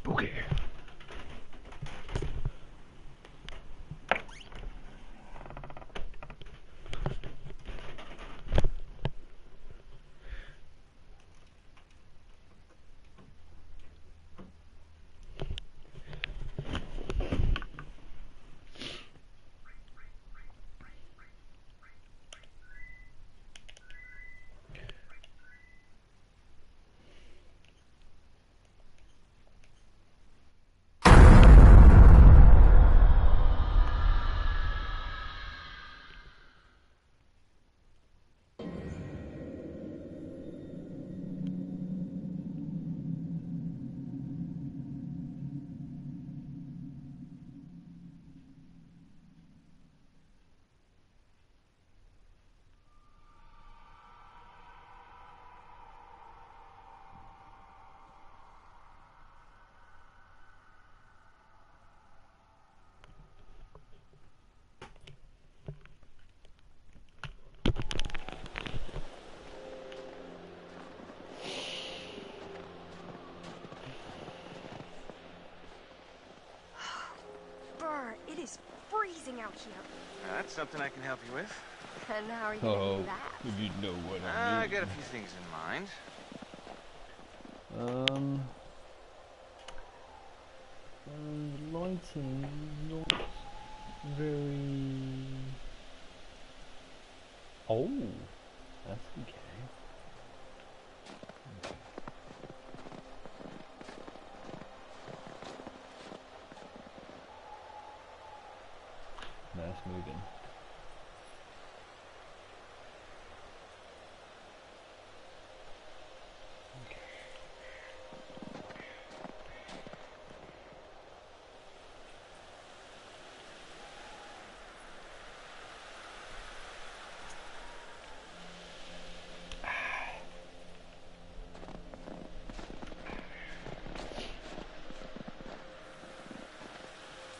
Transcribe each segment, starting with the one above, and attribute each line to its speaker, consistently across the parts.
Speaker 1: Okay.
Speaker 2: It is freezing out here.
Speaker 3: That's something I can help you with.
Speaker 2: And how are you gonna do that?
Speaker 1: If you know what I
Speaker 3: I
Speaker 1: mean.
Speaker 3: got a few things in mind.
Speaker 1: Lighting not very. Oh, that's okay. Nice moving.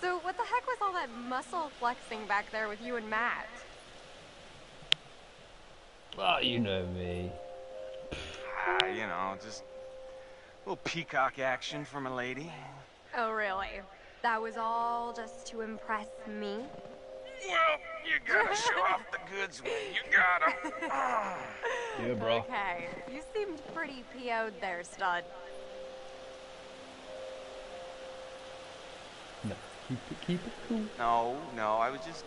Speaker 2: So what the heck was all that muscle flexing back there with you and Matt?
Speaker 1: Ah, you know me.
Speaker 3: You know, just a little peacock action from a lady.
Speaker 2: Oh really? That was all just to impress me?
Speaker 3: Well, you gotta show off the goods when you got 'em.
Speaker 1: Yeah, bro.
Speaker 2: Okay, you seemed pretty PO'd there, stud.
Speaker 1: No, keep it cool.
Speaker 3: No, I was just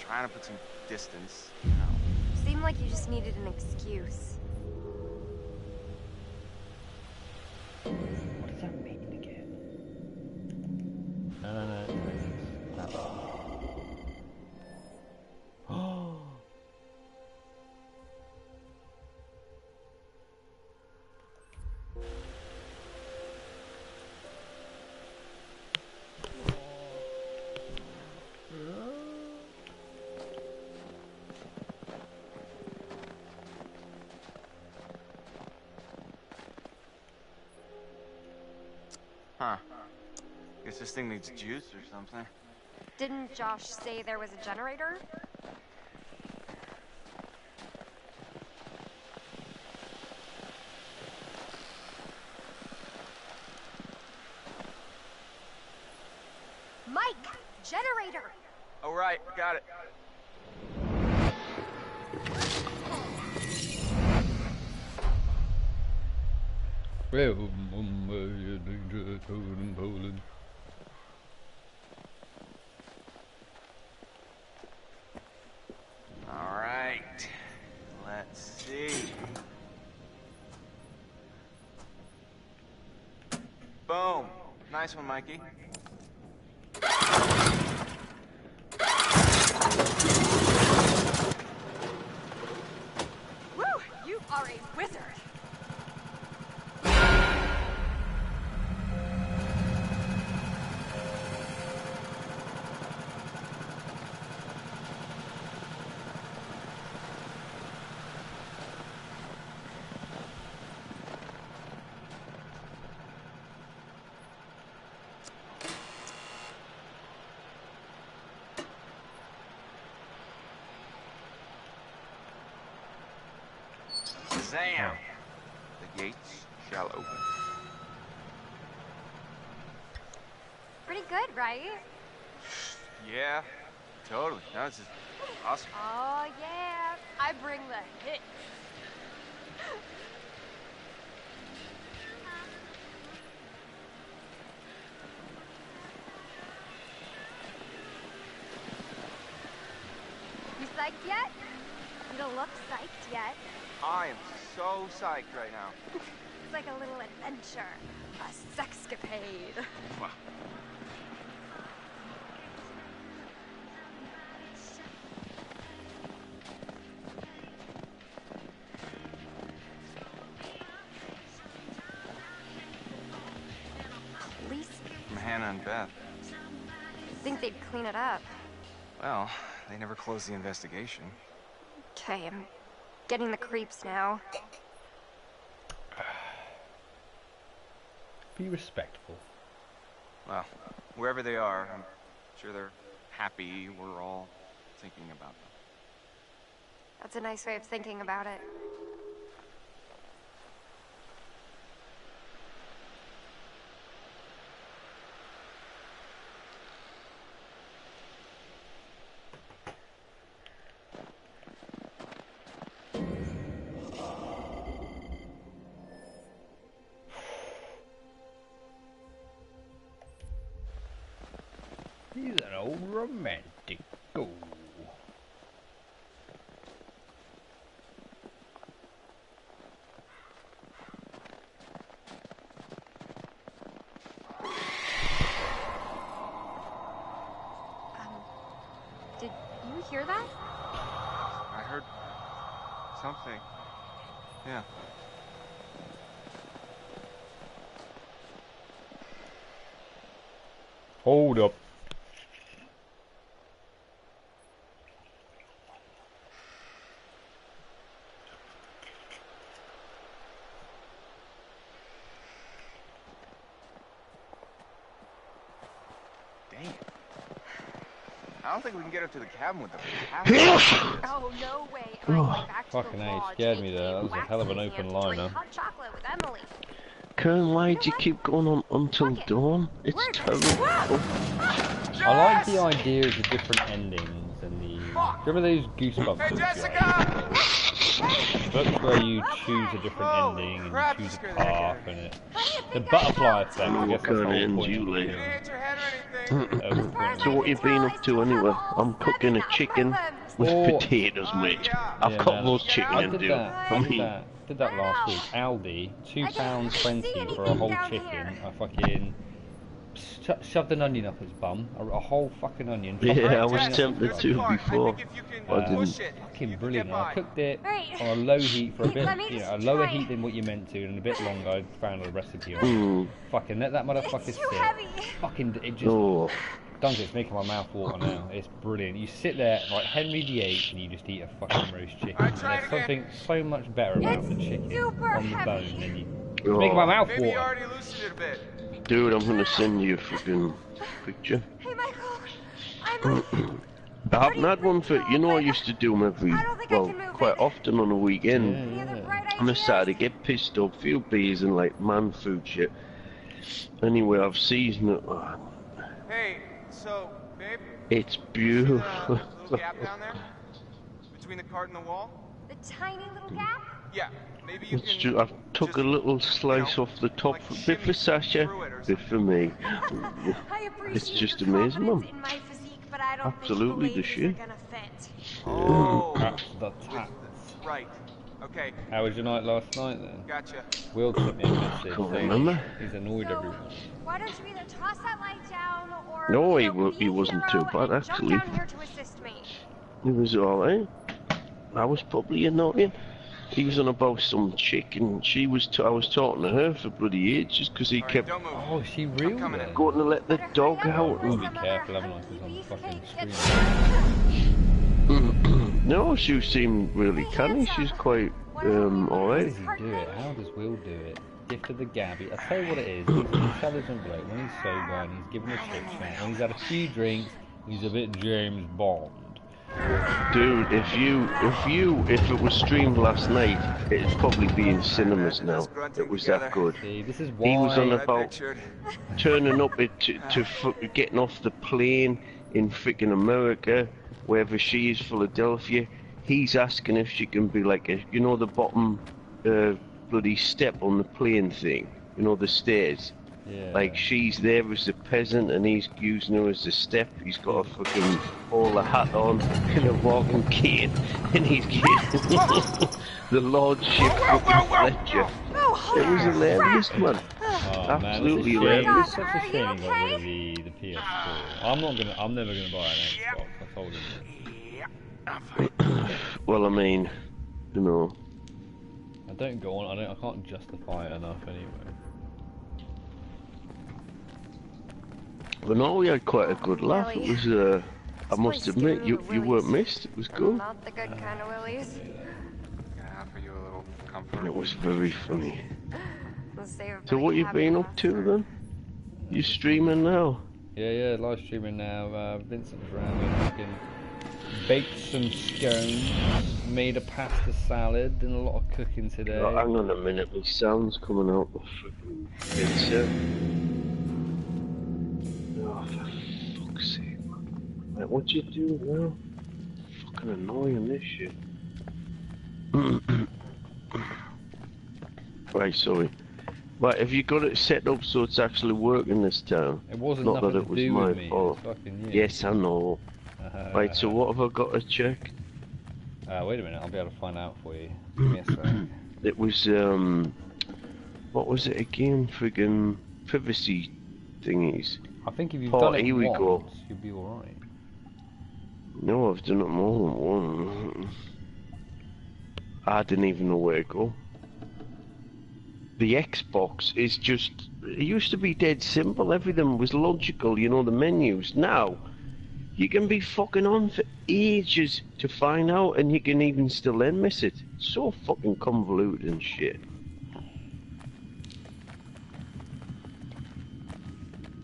Speaker 3: trying to put some distance, you know.
Speaker 2: Seemed like you just needed an excuse.
Speaker 1: What does that mean again? No. Oh.
Speaker 3: Huh. Guess this thing needs juice or something.
Speaker 2: Didn't Josh say there was a generator? Mike! Generator!
Speaker 3: Oh, right, got it. All right, let's see. Boom. Nice one, Mikey.
Speaker 2: Woo! You are a wizard!
Speaker 3: Zam! The gates shall open.
Speaker 2: good, right?
Speaker 3: Yeah, totally. No, this is awesome.
Speaker 2: Oh, yeah. I bring the hits. You psyched yet? You don't look psyched yet.
Speaker 3: I am so psyched right now.
Speaker 2: It's like a little adventure. A sexcapade.
Speaker 3: Wow.
Speaker 2: Police
Speaker 3: From Hannah and Beth.
Speaker 2: think they'd clean it up.
Speaker 3: Well, they never closed the investigation.
Speaker 2: Okay, I'm getting the creeps now.
Speaker 1: Be respectful.
Speaker 3: Well, wherever they are, I'm sure they're happy we're all thinking about them.
Speaker 2: That's a nice way of thinking about it.
Speaker 1: He's an old romantic. Go.
Speaker 2: Did you hear that?
Speaker 3: I heard something. Yeah.
Speaker 1: Hold up.
Speaker 3: Damn. I don't think we can get up to the cabin with the password.
Speaker 2: Oh, no way. Am I going back to
Speaker 1: Fucking
Speaker 2: the
Speaker 1: A,
Speaker 2: lodge,
Speaker 1: scared me
Speaker 2: aka
Speaker 1: there. That was a hell of an
Speaker 2: waxing
Speaker 1: open
Speaker 2: and
Speaker 1: liner.
Speaker 2: drink hot chocolate with Emily.
Speaker 4: Colonel, why
Speaker 2: You
Speaker 4: do
Speaker 2: know
Speaker 4: you
Speaker 2: what?
Speaker 4: keep going on until
Speaker 2: Fuck it.
Speaker 4: dawn? It's
Speaker 2: We're
Speaker 4: terrible.
Speaker 1: I like the idea of the different endings and the... Remember those Goosebumps
Speaker 3: Hey,
Speaker 1: books?
Speaker 3: Jessica!
Speaker 1: Books where you choose a different
Speaker 3: Holy
Speaker 1: ending
Speaker 3: crap,
Speaker 1: and you
Speaker 3: you
Speaker 1: choose a
Speaker 3: scared the heck out
Speaker 1: path
Speaker 3: of me.
Speaker 1: and it...
Speaker 2: How do you
Speaker 1: The
Speaker 2: think I
Speaker 1: butterfly
Speaker 2: felt?
Speaker 1: effect, I guess that's the
Speaker 4: What
Speaker 1: whole
Speaker 4: kind of
Speaker 1: point
Speaker 4: ends
Speaker 1: of
Speaker 4: you
Speaker 1: the
Speaker 4: later?
Speaker 3: You didn't
Speaker 1: film.
Speaker 3: hit your head or anything.
Speaker 1: That was the
Speaker 2: As far
Speaker 1: point
Speaker 2: as
Speaker 1: of
Speaker 4: So
Speaker 1: it.
Speaker 4: what you been up to anyway? I'm cooking a chicken with
Speaker 1: Oh.
Speaker 4: potatoes, mate.
Speaker 3: yeah.
Speaker 4: I've
Speaker 1: Yeah,
Speaker 4: got
Speaker 1: man.
Speaker 4: roast chicken
Speaker 1: I
Speaker 4: and
Speaker 1: did
Speaker 4: do.
Speaker 1: that.
Speaker 4: I
Speaker 1: I
Speaker 4: mean,
Speaker 1: did that last week. Aldi, £2.20 for a whole chicken. I fucking shoved an onion up its bum, a whole fucking onion.
Speaker 4: yeah, I was
Speaker 3: Jess,
Speaker 4: tempted
Speaker 3: there's a
Speaker 4: to
Speaker 3: cart. I
Speaker 4: before.
Speaker 3: think if you can
Speaker 4: I didn't.
Speaker 3: push it, you
Speaker 1: Fucking
Speaker 3: can
Speaker 1: brilliant.
Speaker 3: get
Speaker 1: I
Speaker 3: by.
Speaker 1: cooked it
Speaker 2: Right.
Speaker 1: on a low heat for a bit,
Speaker 2: Let me
Speaker 1: you know, a
Speaker 2: just
Speaker 1: lower
Speaker 2: try
Speaker 1: heat
Speaker 2: it.
Speaker 1: than what you meant to, and a bit longer. I found a recipe on.
Speaker 4: Mm.
Speaker 1: Fucking let that motherfucker
Speaker 2: It's
Speaker 1: sit.
Speaker 2: too heavy.
Speaker 1: Fucking it just.
Speaker 4: Oh,
Speaker 1: Dunk, it's making my mouth water now. It's brilliant. You sit there like Henry VIII and you just eat a fucking roast chicken.
Speaker 3: Alright,
Speaker 1: And
Speaker 3: try
Speaker 1: there's
Speaker 3: it again.
Speaker 1: something so much better about
Speaker 2: It's
Speaker 1: the chicken
Speaker 2: super
Speaker 1: on the
Speaker 2: heavy.
Speaker 1: bone than you. It's making my mouth
Speaker 3: Maybe you
Speaker 1: water.
Speaker 3: already loosened it a bit.
Speaker 4: dude, I'm gonna send you a fucking picture.
Speaker 2: Hey, Michael. I'm
Speaker 4: I haven't had one for, you know, I used to do them every,
Speaker 2: I don't think I
Speaker 4: well,
Speaker 2: can move
Speaker 4: quite
Speaker 2: it.
Speaker 4: often on a weekend.
Speaker 2: Any other
Speaker 1: Yeah.
Speaker 2: bright
Speaker 4: On a
Speaker 2: ideas?
Speaker 4: Saturday, get pissed up, feel bees and like man food shit. Anyway, I've seasoned it. Oh,
Speaker 3: Hey, so, babe,
Speaker 4: it's
Speaker 3: see the
Speaker 4: beautiful.
Speaker 3: little gap down there? Between the cart and the wall?
Speaker 2: The tiny little gap?
Speaker 3: Yeah, maybe you
Speaker 4: It's
Speaker 3: can
Speaker 4: just, I took
Speaker 3: just,
Speaker 4: a little slice
Speaker 3: you know,
Speaker 4: off the top,
Speaker 3: like
Speaker 4: bit
Speaker 3: shimmy
Speaker 4: for Sasha,
Speaker 3: through it or
Speaker 4: bit for me.
Speaker 2: I appreciate
Speaker 4: It's just
Speaker 2: your
Speaker 4: amazing,
Speaker 2: confidence
Speaker 4: Mum.
Speaker 2: in my physique, but I don't
Speaker 4: Absolutely
Speaker 2: think the
Speaker 4: the
Speaker 2: ladies are
Speaker 4: shit.
Speaker 2: gonna fit.
Speaker 3: Oh,
Speaker 1: That's the tat.
Speaker 3: right. Okay,
Speaker 1: How was your night last night then?
Speaker 3: gotcha.
Speaker 1: Will sent me a message
Speaker 4: Can't
Speaker 1: saying
Speaker 4: remember.
Speaker 1: he's annoyed
Speaker 2: So,
Speaker 1: everyone.
Speaker 2: why don't you either toss that light down or
Speaker 4: No,
Speaker 2: you know,
Speaker 4: he
Speaker 2: be a
Speaker 4: wasn't
Speaker 2: hero
Speaker 4: too bad,
Speaker 2: and jump
Speaker 4: actually.
Speaker 2: down here to assist me.
Speaker 4: It was alright. I was probably annoying. He was on about some chick and she was, I was talking to her for bloody ages because he
Speaker 3: Alright,
Speaker 4: kept
Speaker 3: don't move.
Speaker 1: Oh, is she
Speaker 3: I'm
Speaker 1: real
Speaker 3: coming
Speaker 1: then?
Speaker 3: in.
Speaker 4: going to let the
Speaker 2: Better
Speaker 4: dog
Speaker 2: hurry up
Speaker 4: out.
Speaker 2: before
Speaker 1: Be
Speaker 2: some
Speaker 1: careful,
Speaker 2: other
Speaker 1: haven't I, 'cause
Speaker 2: hungry
Speaker 1: I'm fucking
Speaker 2: beefcake
Speaker 1: screaming.
Speaker 2: gets
Speaker 4: No, she seemed really
Speaker 2: Hey,
Speaker 4: canny.
Speaker 2: handsome.
Speaker 4: She's quite,
Speaker 2: What about me?
Speaker 1: How
Speaker 4: alright.
Speaker 1: does he do it? How does Will do it? Gift of the gab. I'll tell you what it is. He's an intelligent bloke. When he's sober and he's given a shit chat, when he's had a few drinks, he's a bit James Bond.
Speaker 4: Dude, if it was streamed last night, it'd probably be in cinemas now. It was that good.
Speaker 1: See, this is
Speaker 4: He was on
Speaker 1: why.
Speaker 4: about turning up getting off the plane in freaking America, wherever she is, Philadelphia. He's asking if she can be like you know, the bottom bloody step on the plane thing. You know, the stairs.
Speaker 1: Yeah.
Speaker 4: Like she's there as a peasant and he's using her as a step. He's got a fucking bowler hat on and a walking cane and he's getting the lordship fucking Fletcher. It was hilarious, man.
Speaker 1: Oh,
Speaker 4: Absolutely
Speaker 1: man,
Speaker 4: hilarious.
Speaker 1: it's such a shame he got rid of the ps4. I'm never gonna buy an Xbox. I told him.
Speaker 4: Well, I mean, you know.
Speaker 1: I don't go on. I can't justify it enough anyway.
Speaker 4: But no, we had quite a good laugh. It was, I must admit, you weren't missed. It was good.
Speaker 2: Not the good kind of willies.
Speaker 3: Gonna offer you a little comfort.
Speaker 4: And it was very funny.
Speaker 2: Let's save it for
Speaker 4: So
Speaker 2: the
Speaker 4: what you
Speaker 2: happy
Speaker 4: been up to
Speaker 2: after.
Speaker 4: then? You streaming now?
Speaker 1: Yeah, live streaming now. Vincent's around and fucking baked some scones, made a pasta salad, and a lot of cooking today.
Speaker 4: Oh, hang on a minute, my sound's coming out the freaking headset. Oh, for fuck's sake, man. Like, what you do now? Fucking annoying, this shit. Right, sorry. Right, have you got it set up so it's actually working this time?
Speaker 1: It wasn't
Speaker 4: Not
Speaker 1: nothing
Speaker 4: that it
Speaker 1: to
Speaker 4: was
Speaker 1: do
Speaker 4: my
Speaker 1: with me.
Speaker 4: fault.
Speaker 1: It was fucking you.
Speaker 4: Yes, I know. Right, so what have I got to check?
Speaker 1: Wait a minute, I'll be able to find out for you. Give me a sec.
Speaker 4: It was, what was it again? Friggin' privacy thingies.
Speaker 1: I think if you've
Speaker 4: Oh,
Speaker 1: done it
Speaker 4: here we
Speaker 1: once,
Speaker 4: go.
Speaker 1: you'll be alright.
Speaker 4: No, I've done it more than one. I didn't even know where to go. The Xbox is just, it used to be dead simple, everything was logical, you know, the menus. Now, you can be fucking on for ages to find out and you can even still then miss it. It's so fucking convoluted and shit.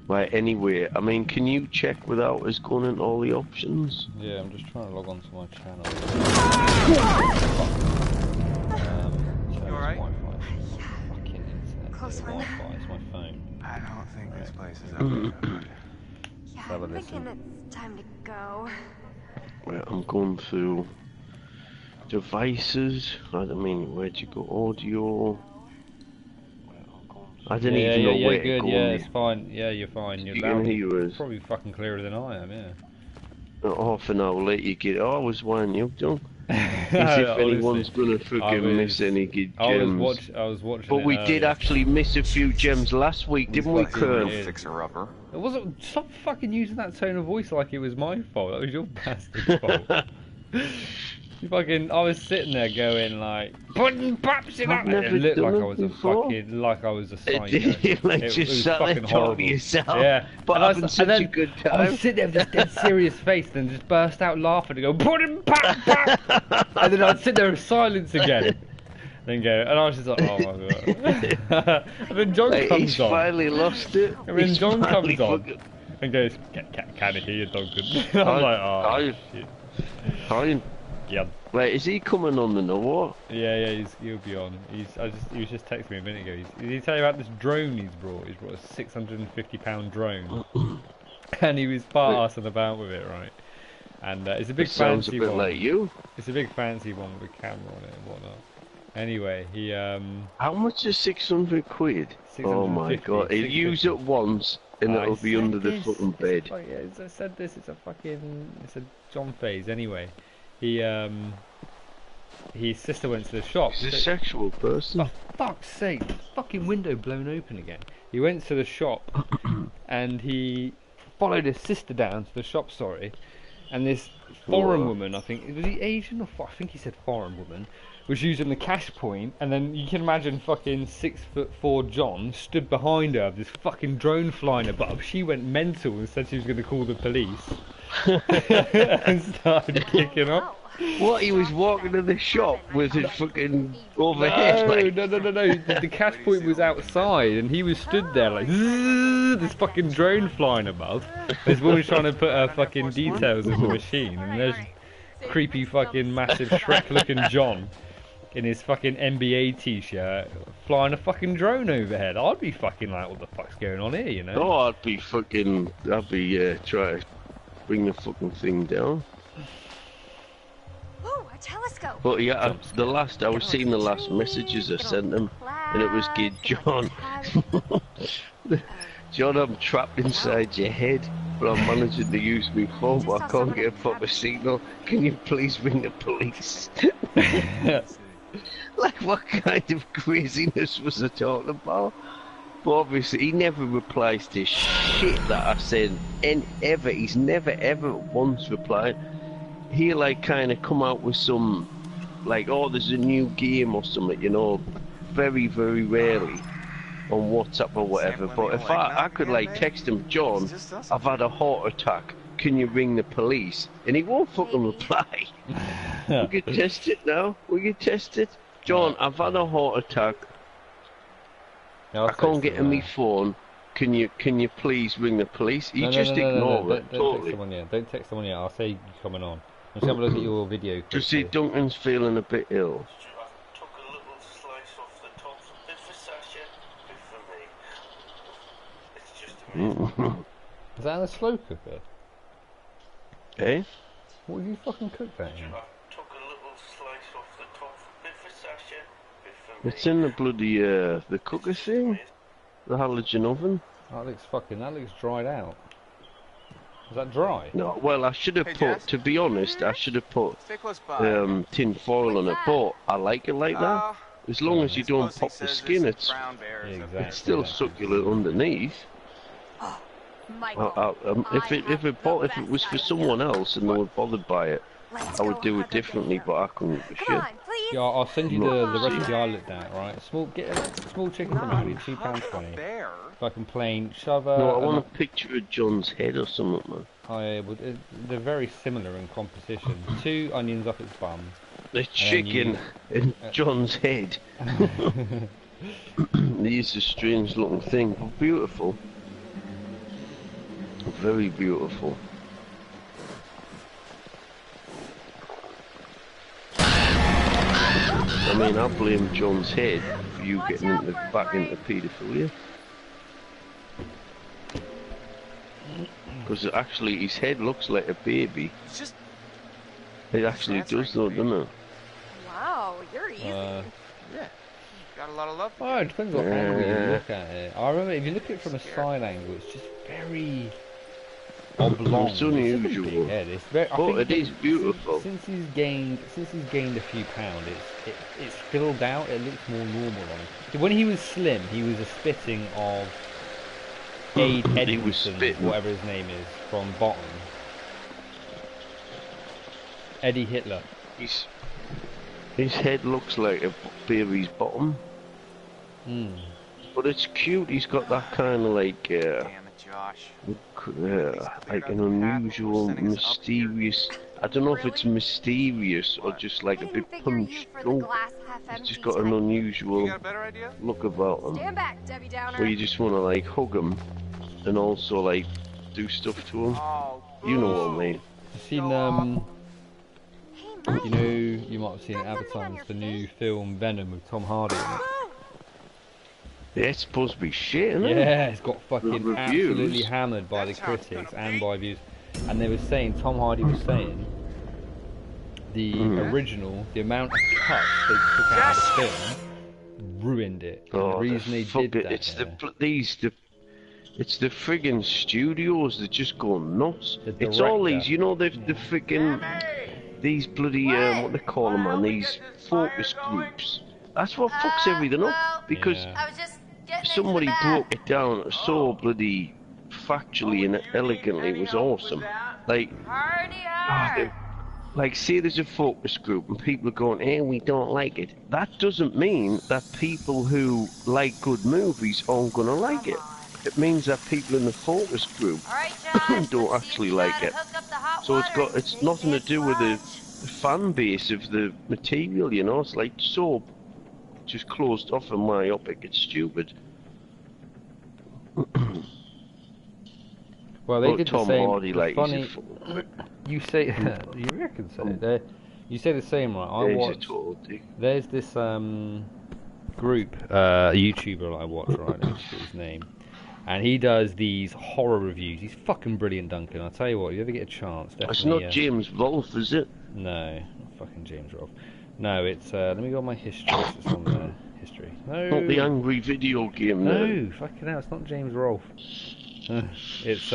Speaker 4: Right, anyway, I mean, can you check without us going into all the options?
Speaker 1: Yeah, I'm just trying to log on to my channel.
Speaker 3: You alright?
Speaker 1: Fucking internet.
Speaker 2: Close
Speaker 1: It's
Speaker 2: one.
Speaker 1: Wi-Fi, it's my phone.
Speaker 3: I don't think this place is ever good.
Speaker 2: Yeah,
Speaker 1: Have a
Speaker 2: I'm thinking
Speaker 1: listen.
Speaker 2: it's time to go.
Speaker 4: Right, I'm going through devices. I don't mean, where'd you go? Audio. I didn't even know where
Speaker 1: good,
Speaker 4: to go.
Speaker 1: yeah, it's fine. Yeah, you're fine. You're
Speaker 4: You can
Speaker 1: loud.
Speaker 4: hear us.
Speaker 1: Probably fucking clearer than I am, yeah.
Speaker 4: Half an hour later you get, oh, I was winding you up, John. As
Speaker 1: Honestly,
Speaker 4: if anyone's gonna
Speaker 1: I
Speaker 4: freaking
Speaker 1: was-
Speaker 4: miss any good
Speaker 1: I
Speaker 4: gems.
Speaker 1: was watching
Speaker 4: But
Speaker 1: it
Speaker 4: we did
Speaker 1: earlier.
Speaker 4: actually miss a few gems last week, didn't we,
Speaker 1: fucking
Speaker 4: Kern?
Speaker 1: did.
Speaker 3: Fixer-upper.
Speaker 1: It wasn't. Stop fucking using that tone of voice like it was my fault. That was your bastard fault. You fucking. I was sitting there going like, putting paps in
Speaker 4: I've
Speaker 1: that.
Speaker 4: never
Speaker 1: It looked
Speaker 4: done
Speaker 1: like
Speaker 4: it
Speaker 1: I was a
Speaker 4: before.
Speaker 1: fucking, like I was a psycho.
Speaker 4: Like
Speaker 1: It
Speaker 4: just
Speaker 1: was
Speaker 4: sat there
Speaker 1: fucking
Speaker 4: talking
Speaker 1: horrible.
Speaker 4: to yourself,
Speaker 1: Yeah,
Speaker 4: but
Speaker 1: and I
Speaker 4: having
Speaker 1: was-
Speaker 4: such
Speaker 1: and then
Speaker 4: a good
Speaker 1: I
Speaker 4: time.
Speaker 1: was sitting there with this dead serious face, then just burst out laughing and go, pudding pap pap, and then I'd sit there in silence again. Then go, and I was just like, oh my god. And then John
Speaker 4: Like,
Speaker 1: comes
Speaker 4: he's
Speaker 1: on.
Speaker 4: finally lost it.
Speaker 1: And then
Speaker 4: He's
Speaker 1: John
Speaker 4: finally
Speaker 1: comes on
Speaker 4: fucking-
Speaker 1: and goes, can I hear you, Duncan? I'm like, oh, shit.
Speaker 4: Fine.
Speaker 1: Yeah.
Speaker 4: Wait, is he coming on the know what?
Speaker 1: Yeah, he'll be on. He was just texting me a minute ago. Did he tell you about this drone he's brought? He's brought a £650 drone. And he was part-arsing about with it, right? And it's a big
Speaker 4: It sounds a
Speaker 1: fancy
Speaker 4: bit
Speaker 1: one.
Speaker 4: like you.
Speaker 1: It's a big fancy one with a camera on it and whatnot. Anyway, he
Speaker 4: How much is 600 quid? Oh my
Speaker 1: 650,
Speaker 4: god, he'll use it once and
Speaker 1: I
Speaker 4: it'll be
Speaker 1: said
Speaker 4: under the
Speaker 1: this,
Speaker 4: fucking
Speaker 1: it's
Speaker 4: bed.
Speaker 1: like- yeah, as I said this, it's a John phase. Anyway, his sister went to the shop.
Speaker 4: He's a sexual person.
Speaker 1: For fuck's sake, fucking window blown open again. He went to the shop and he followed his sister down to the shop, and this foreign woman, I think, was he Asian or I think he said foreign woman, was using the cash point, and then you can imagine fucking 6'4" John stood behind her with this fucking drone flying above. She went mental and said she was going to call the police and started kicking off.
Speaker 4: What, he was walking to the shop with his fucking overhead? Like,
Speaker 1: No. The cash point was outside, and he was stood there like "Zzz," this fucking drone flying above. This woman's trying to put her fucking details in the machine, and creepy fucking massive Shrek-looking John in his fucking NBA t-shirt flying a fucking drone overhead. I'd be fucking like, what the fuck's going on here, you know?
Speaker 4: Oh, I'd be trying to bring the fucking thing down.
Speaker 2: Ooh, a telescope.
Speaker 4: But yeah, I was seeing the last messages I sent him, and it was kid John. John, I'm trapped inside your head, but I'm managing to use my phone, but I can't get a proper signal. Can you please ring the police? Like, what kind of craziness was I talking about? But obviously, he never replies to shit that I said, and ever. He's never ever once replied. He like kind of come out with some, like, oh, there's a new game or something, you know, very, very rarely on WhatsApp or whatever. But if I could like text him, John, I've had a heart attack, can you ring the police? And he won't fucking reply. We can test it now. We can test it. John, I've had a heart attack.
Speaker 1: Yeah,
Speaker 4: I can't get in my phone. Can you please ring the police? You just ignore it.
Speaker 1: Don't text someone yet. Don't text someone yet. I'll say you're coming on. Let's have a look at your video quickly.
Speaker 4: Just see Duncan's feeling a bit ill.
Speaker 5: Took a little slice off the top, a bit for Sasha, a bit for me. It's just amazing.
Speaker 1: Is that in a slow cooker?
Speaker 4: Eh?
Speaker 1: What did you fucking cook that in?
Speaker 5: Took a little slice off the top, a bit for Sasha, a bit for me.
Speaker 4: It's in the bloody the cooker thing, the halogen oven.
Speaker 1: That looks dried out. Is that dry?
Speaker 4: No, well, I should have
Speaker 3: Hey,
Speaker 4: put.
Speaker 3: Jess?
Speaker 4: To be honest, I should have put
Speaker 3: Stay close by.
Speaker 4: tin foil on it. But I like it like that. As long as you don't pop the skin, it's still succulent underneath.
Speaker 2: Michael,
Speaker 4: If it was for someone else and they were bothered by it, I would do it differently. But I couldn't give a
Speaker 2: come
Speaker 4: shit.
Speaker 2: on, please.
Speaker 1: Yeah, I'll send you the
Speaker 4: Not
Speaker 1: recipe I looked at, right? Get a small chicken from Aldi, £2.20.
Speaker 3: There.
Speaker 1: Fucking plain, shove
Speaker 4: No, I want a picture of John's head or something, man.
Speaker 1: they're very similar in composition. 2 onions up its bum.
Speaker 4: The chicken in John's head. These are strange looking thing, but beautiful. Very beautiful. I mean, I blame John's head for you getting back into paedophilia. Because actually his head looks like a baby.
Speaker 3: It's just
Speaker 4: It actually does though, doesn't it?
Speaker 2: Wow, you're easy.
Speaker 3: yeah. Got a lot of love.
Speaker 1: Oh, it depends what angle you look at it. I remember if you look at it from a side angle, it's just very oblong.
Speaker 4: It's unusual.
Speaker 1: It's a big head. It's very,
Speaker 4: But it is beautiful.
Speaker 1: Since he's gained a few pounds, it's filled out. It looks more normal on him. When he was slim, he was a spitting of Aid Edmondson, whatever his name is, from Bottom. Eddie Hitler.
Speaker 4: His head looks like a baby's bottom. But it's cute. He's got that kind of like
Speaker 3: Damn it, Josh.
Speaker 4: like an unusual, mysterious. I don't know if it's mysterious or just like a bit punched. He's just got an
Speaker 3: You
Speaker 4: unusual
Speaker 3: got a better idea?
Speaker 4: look about him,
Speaker 2: Stand back, Debbie Downer.
Speaker 4: where you just want to like hug him and also like do stuff to him.
Speaker 3: Oh,
Speaker 4: You know what I mean?
Speaker 1: You seen
Speaker 2: Hey, Mike.
Speaker 1: you know, you might have seen it advertised the new film Venom with Tom Hardy in it.
Speaker 4: Yeah, it's supposed to be shit, isn't it?
Speaker 1: Yeah, it's got fucking
Speaker 4: reviews.
Speaker 1: absolutely hammered by the critics and by views. And they were saying, Tom Hardy was saying, the original, the amount of cuts they took out of the film, ruined it. And the reason they did that.
Speaker 4: It's the friggin' studios that just go nuts.
Speaker 1: The
Speaker 4: It's all
Speaker 1: director.
Speaker 4: these, you know, the friggin' these bloody what they call them, man, these focus groups. That's what fucks everything up because
Speaker 1: Yeah.
Speaker 2: I was just getting
Speaker 4: somebody
Speaker 2: into the bath.
Speaker 4: broke it down so bloody factually and elegantly. It was awesome. Like, like, say there's a focus group and people are going, "Hey, we don't like it." That doesn't mean that people who like good movies aren't gonna like it. It means that people in the focus group
Speaker 2: All right, Josh,
Speaker 4: don't
Speaker 2: let's see
Speaker 4: actually
Speaker 2: if you
Speaker 4: like
Speaker 2: know
Speaker 4: it.
Speaker 2: how to hook up the hot
Speaker 4: So
Speaker 2: water.
Speaker 4: it's nothing to do with the fan base of the material, you know. It's like so just closed off and myopic. It's stupid.
Speaker 1: Well, they
Speaker 4: But
Speaker 1: did
Speaker 4: Tom
Speaker 1: the same.
Speaker 4: Hardy,
Speaker 1: the
Speaker 4: like,
Speaker 1: funny,
Speaker 4: he's a
Speaker 1: you say you reckon so? You say the same, right? I
Speaker 4: He's a
Speaker 1: watch.
Speaker 4: total dick.
Speaker 1: There's this group YouTuber I watch, right? Let me just get his name. And he does these horror reviews. He's fucking brilliant, Duncan. I'll tell you what, if you ever get a chance, definitely.
Speaker 4: It's not James Rolfe, is it?
Speaker 1: No, not fucking James Rolfe. No, it's let me go on my history. It's on the history. No.
Speaker 4: Not the angry video game.
Speaker 1: No, fucking hell, it's not James Rolfe. It's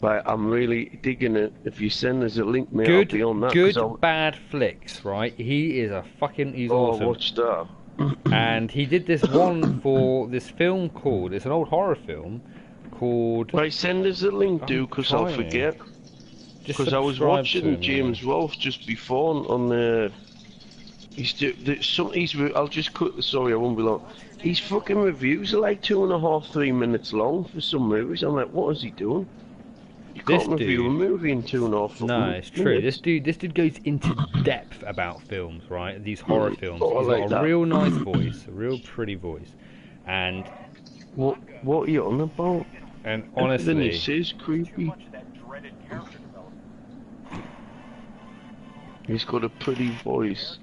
Speaker 4: Right, I'm really digging it. If you send us a link, mate, I'll be on that.
Speaker 1: Good Bad Flicks, right? He is he's awesome.
Speaker 4: Watch that.
Speaker 1: And he did this one for this film called, it's an old horror film called...
Speaker 4: Right, send us a link, dude, because I'll forget. Because I was watching James Rolfe just before on the... I'll just cut, sorry, I won't be long. His fucking reviews are like 2.5, 3 minutes long for some movies. I'm like, what is he doing? You can't review a movie in 2.5
Speaker 1: No, it's true. This dude goes into depth about films, right? These horror films. He's got a real nice voice, a real pretty voice, and
Speaker 4: what are you on about?
Speaker 1: And honestly,
Speaker 4: this is creepy. He's got a pretty voice.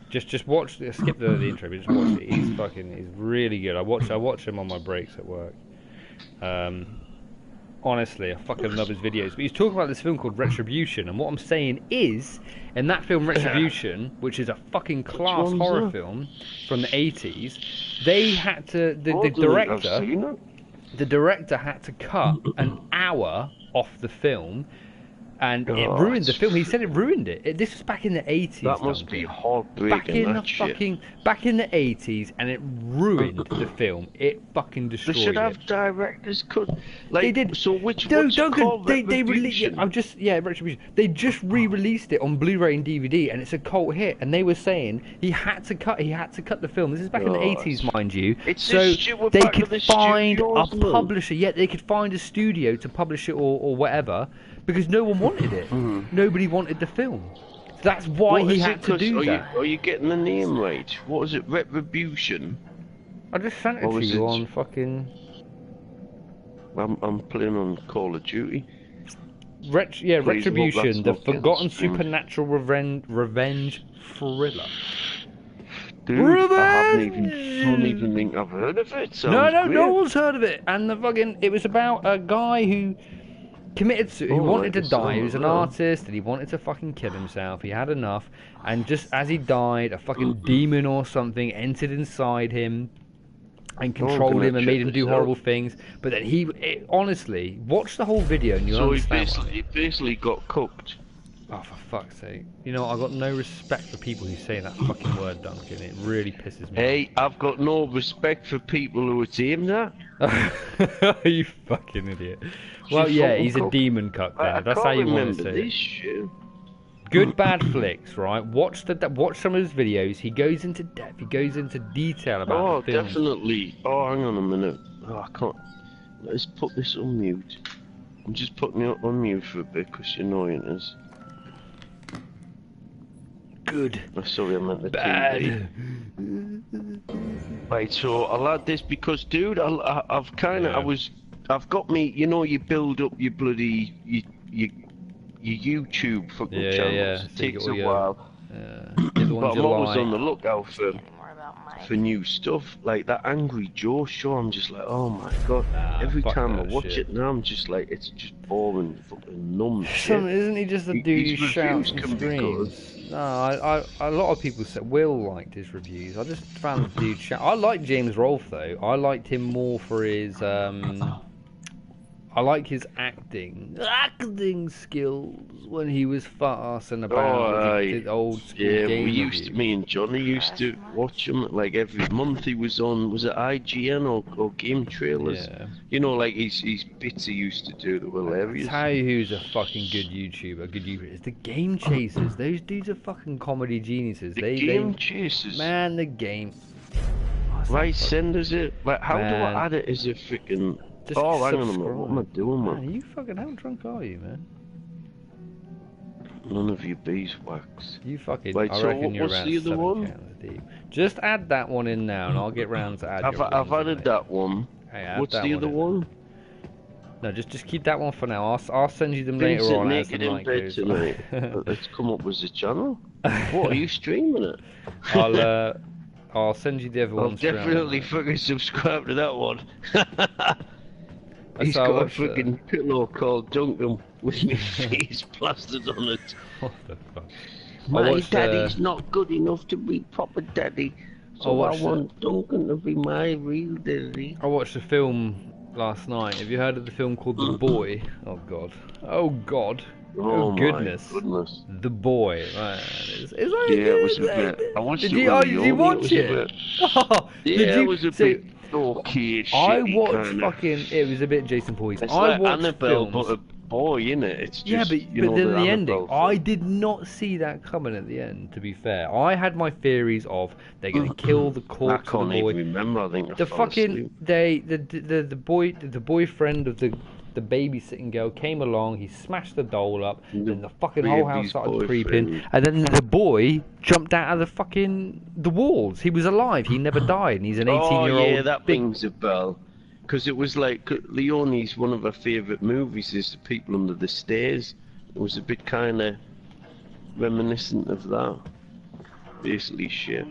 Speaker 1: Just watch. Skip the intro, but just watch it. He's really good. I watch him on my breaks at work. Honestly, I fucking love his videos. But he's talking about this film called Retribution, and what I'm saying is, in that film Retribution, which is a fucking class horror film from the 80s, they had to the director had to cut an hour off the film. And it ruined the film. He said it ruined it. This was back in the 80s.
Speaker 4: That must be heartbreaking.
Speaker 1: Back in the 80s, and it ruined the film. It fucking destroyed it.
Speaker 4: They should have directors cut. Like,
Speaker 1: they did.
Speaker 4: So which
Speaker 1: They released it. Retribution. They just re-released it on Blu-ray and DVD, and it's a cult hit. And they were saying he had to cut the film. This is back in the 80s, mind you. So they could find a publisher. Yeah, they could find a studio to publish it or whatever. Because no one wanted it. Nobody wanted the film. So that's why he had to do that.
Speaker 4: Are you getting the name right? What is it? Retribution?
Speaker 1: I just sent it to you on fucking...
Speaker 4: I'm playing on Call of Duty.
Speaker 1: Retribution, the forgotten supernatural revenge thriller.
Speaker 4: Dude, I don't even think I've heard of it.
Speaker 1: No one's heard of it. And it was about a guy who... who wanted to die. He was an artist and he wanted to fucking kill himself. He had enough, and just as he died, a fucking demon or something entered inside him and controlled him and made him do horrible things. But then honestly, watch the whole video and you'll understand.
Speaker 4: So he basically got cooked.
Speaker 1: Oh, for fuck's sake. You know, I've got no respect for people who say that fucking word, Duncan. It really pisses me off.
Speaker 4: Hey, I've got no respect for people who it's aimed at.
Speaker 1: You fucking idiot. Well, yeah, he's a demon cuck then. That's how you want to say
Speaker 4: this shit.
Speaker 1: Good Bad Flicks, right? Watch some of his videos. He goes into depth. He goes into detail about the film.
Speaker 4: Definitely. Oh, hang on a minute. Oh, I can't. Let's put this on mute. I'm just putting it on mute for a bit because you're annoying us.
Speaker 1: Good.
Speaker 4: Oh, sorry, I meant the
Speaker 1: Bad.
Speaker 4: TV. Right, so I'll add this because, dude, I've got me. You know, you build up your bloody your YouTube fucking channels. It takes a while. But I'm always on the lookout for new stuff. Like that Angry Joe show, I'm just like, oh my god. Every time I watch it now, I'm just like, it's just boring, fucking numb shit.
Speaker 1: Isn't he just a dude who shouts and screams? No, a lot of people said Will liked his reviews. I just found the dude shout. I like James Rolfe though. I liked him more for his I like his acting skills when he was fussing about the old school game.
Speaker 4: Me and Johnny used to watch him like every month. He was on, was it IGN or Game Trailers? Yeah. You know, like his bits he used to do that were hilarious.
Speaker 1: I'll tell you who's a fucking good YouTuber. It's the Game Chasers. Those dudes are fucking comedy geniuses.
Speaker 4: Game Chasers.
Speaker 1: Man, the game.
Speaker 4: Right, send us it. Like, how do I add it as a freaking... Hang on a minute, what am I doing, man?
Speaker 1: You fucking, how drunk are you, man?
Speaker 4: None of you beeswax.
Speaker 1: You fucking,
Speaker 4: right,
Speaker 1: I reckon you're around 7 cans deep. Just add that one in now and I'll get round to add
Speaker 4: I've added that one.
Speaker 1: Hey,
Speaker 4: what's the other one?
Speaker 1: No, just keep that one for now. I'll send you them later
Speaker 4: Vincent
Speaker 1: on as the
Speaker 4: naked in
Speaker 1: night
Speaker 4: bed
Speaker 1: goes.
Speaker 4: tonight. It's come up as a channel. What, are you streaming it?
Speaker 1: I'll send you the other
Speaker 4: I'll
Speaker 1: ones throughout the
Speaker 4: definitely
Speaker 1: night.
Speaker 4: fucking subscribe to that one. He's
Speaker 1: So I
Speaker 4: got a
Speaker 1: watched it.
Speaker 4: fucking pillow called Duncan with my face plastered on it.
Speaker 1: What the fuck?
Speaker 4: My
Speaker 1: watched,
Speaker 4: daddy's not good enough to be proper daddy, so I
Speaker 1: watched,
Speaker 4: want Duncan to be my real daddy.
Speaker 1: I watched a film last night. Have you heard of the film called The Boy? Oh god. Oh god. Oh,
Speaker 4: my
Speaker 1: goodness. The Boy. Man, it's like
Speaker 4: yeah, it was a bit. I watched
Speaker 1: Did
Speaker 4: it
Speaker 1: you,
Speaker 4: with
Speaker 1: did you watch it? Oh,
Speaker 4: yeah,
Speaker 1: did you?
Speaker 4: it was a
Speaker 1: So,
Speaker 4: bit okay.
Speaker 1: I
Speaker 4: Shitty
Speaker 1: watched
Speaker 4: kinda.
Speaker 1: fucking. It was a bit Jason Voorhees.
Speaker 4: It's
Speaker 1: I
Speaker 4: like
Speaker 1: watched
Speaker 4: Annabelle,
Speaker 1: films.
Speaker 4: but a boy, innit? It's
Speaker 1: Yeah,
Speaker 4: just,
Speaker 1: but
Speaker 4: you know,
Speaker 1: then
Speaker 4: the
Speaker 1: the ending,
Speaker 4: Annabelle
Speaker 1: I
Speaker 4: thing.
Speaker 1: did not see that coming at the end. To be fair, I had my theories of they're gonna kill the
Speaker 4: I
Speaker 1: corpse of
Speaker 4: can't
Speaker 1: the boy.
Speaker 4: even remember. I think I
Speaker 1: The
Speaker 4: fell
Speaker 1: fucking
Speaker 4: asleep.
Speaker 1: the boyfriend of the babysitting girl came along. He smashed the doll up. Then the fucking whole house
Speaker 4: baby's
Speaker 1: started creeping.
Speaker 4: boyfriend.
Speaker 1: And then the boy jumped out of the walls. He was alive. He never died. And he's an 18-year-old.
Speaker 4: Oh yeah, that
Speaker 1: big.
Speaker 4: rings a bell. Because it was like Leonie's one of her favourite movies is The People Under the Stairs. It was a bit kind of reminiscent of that. Basically, shit.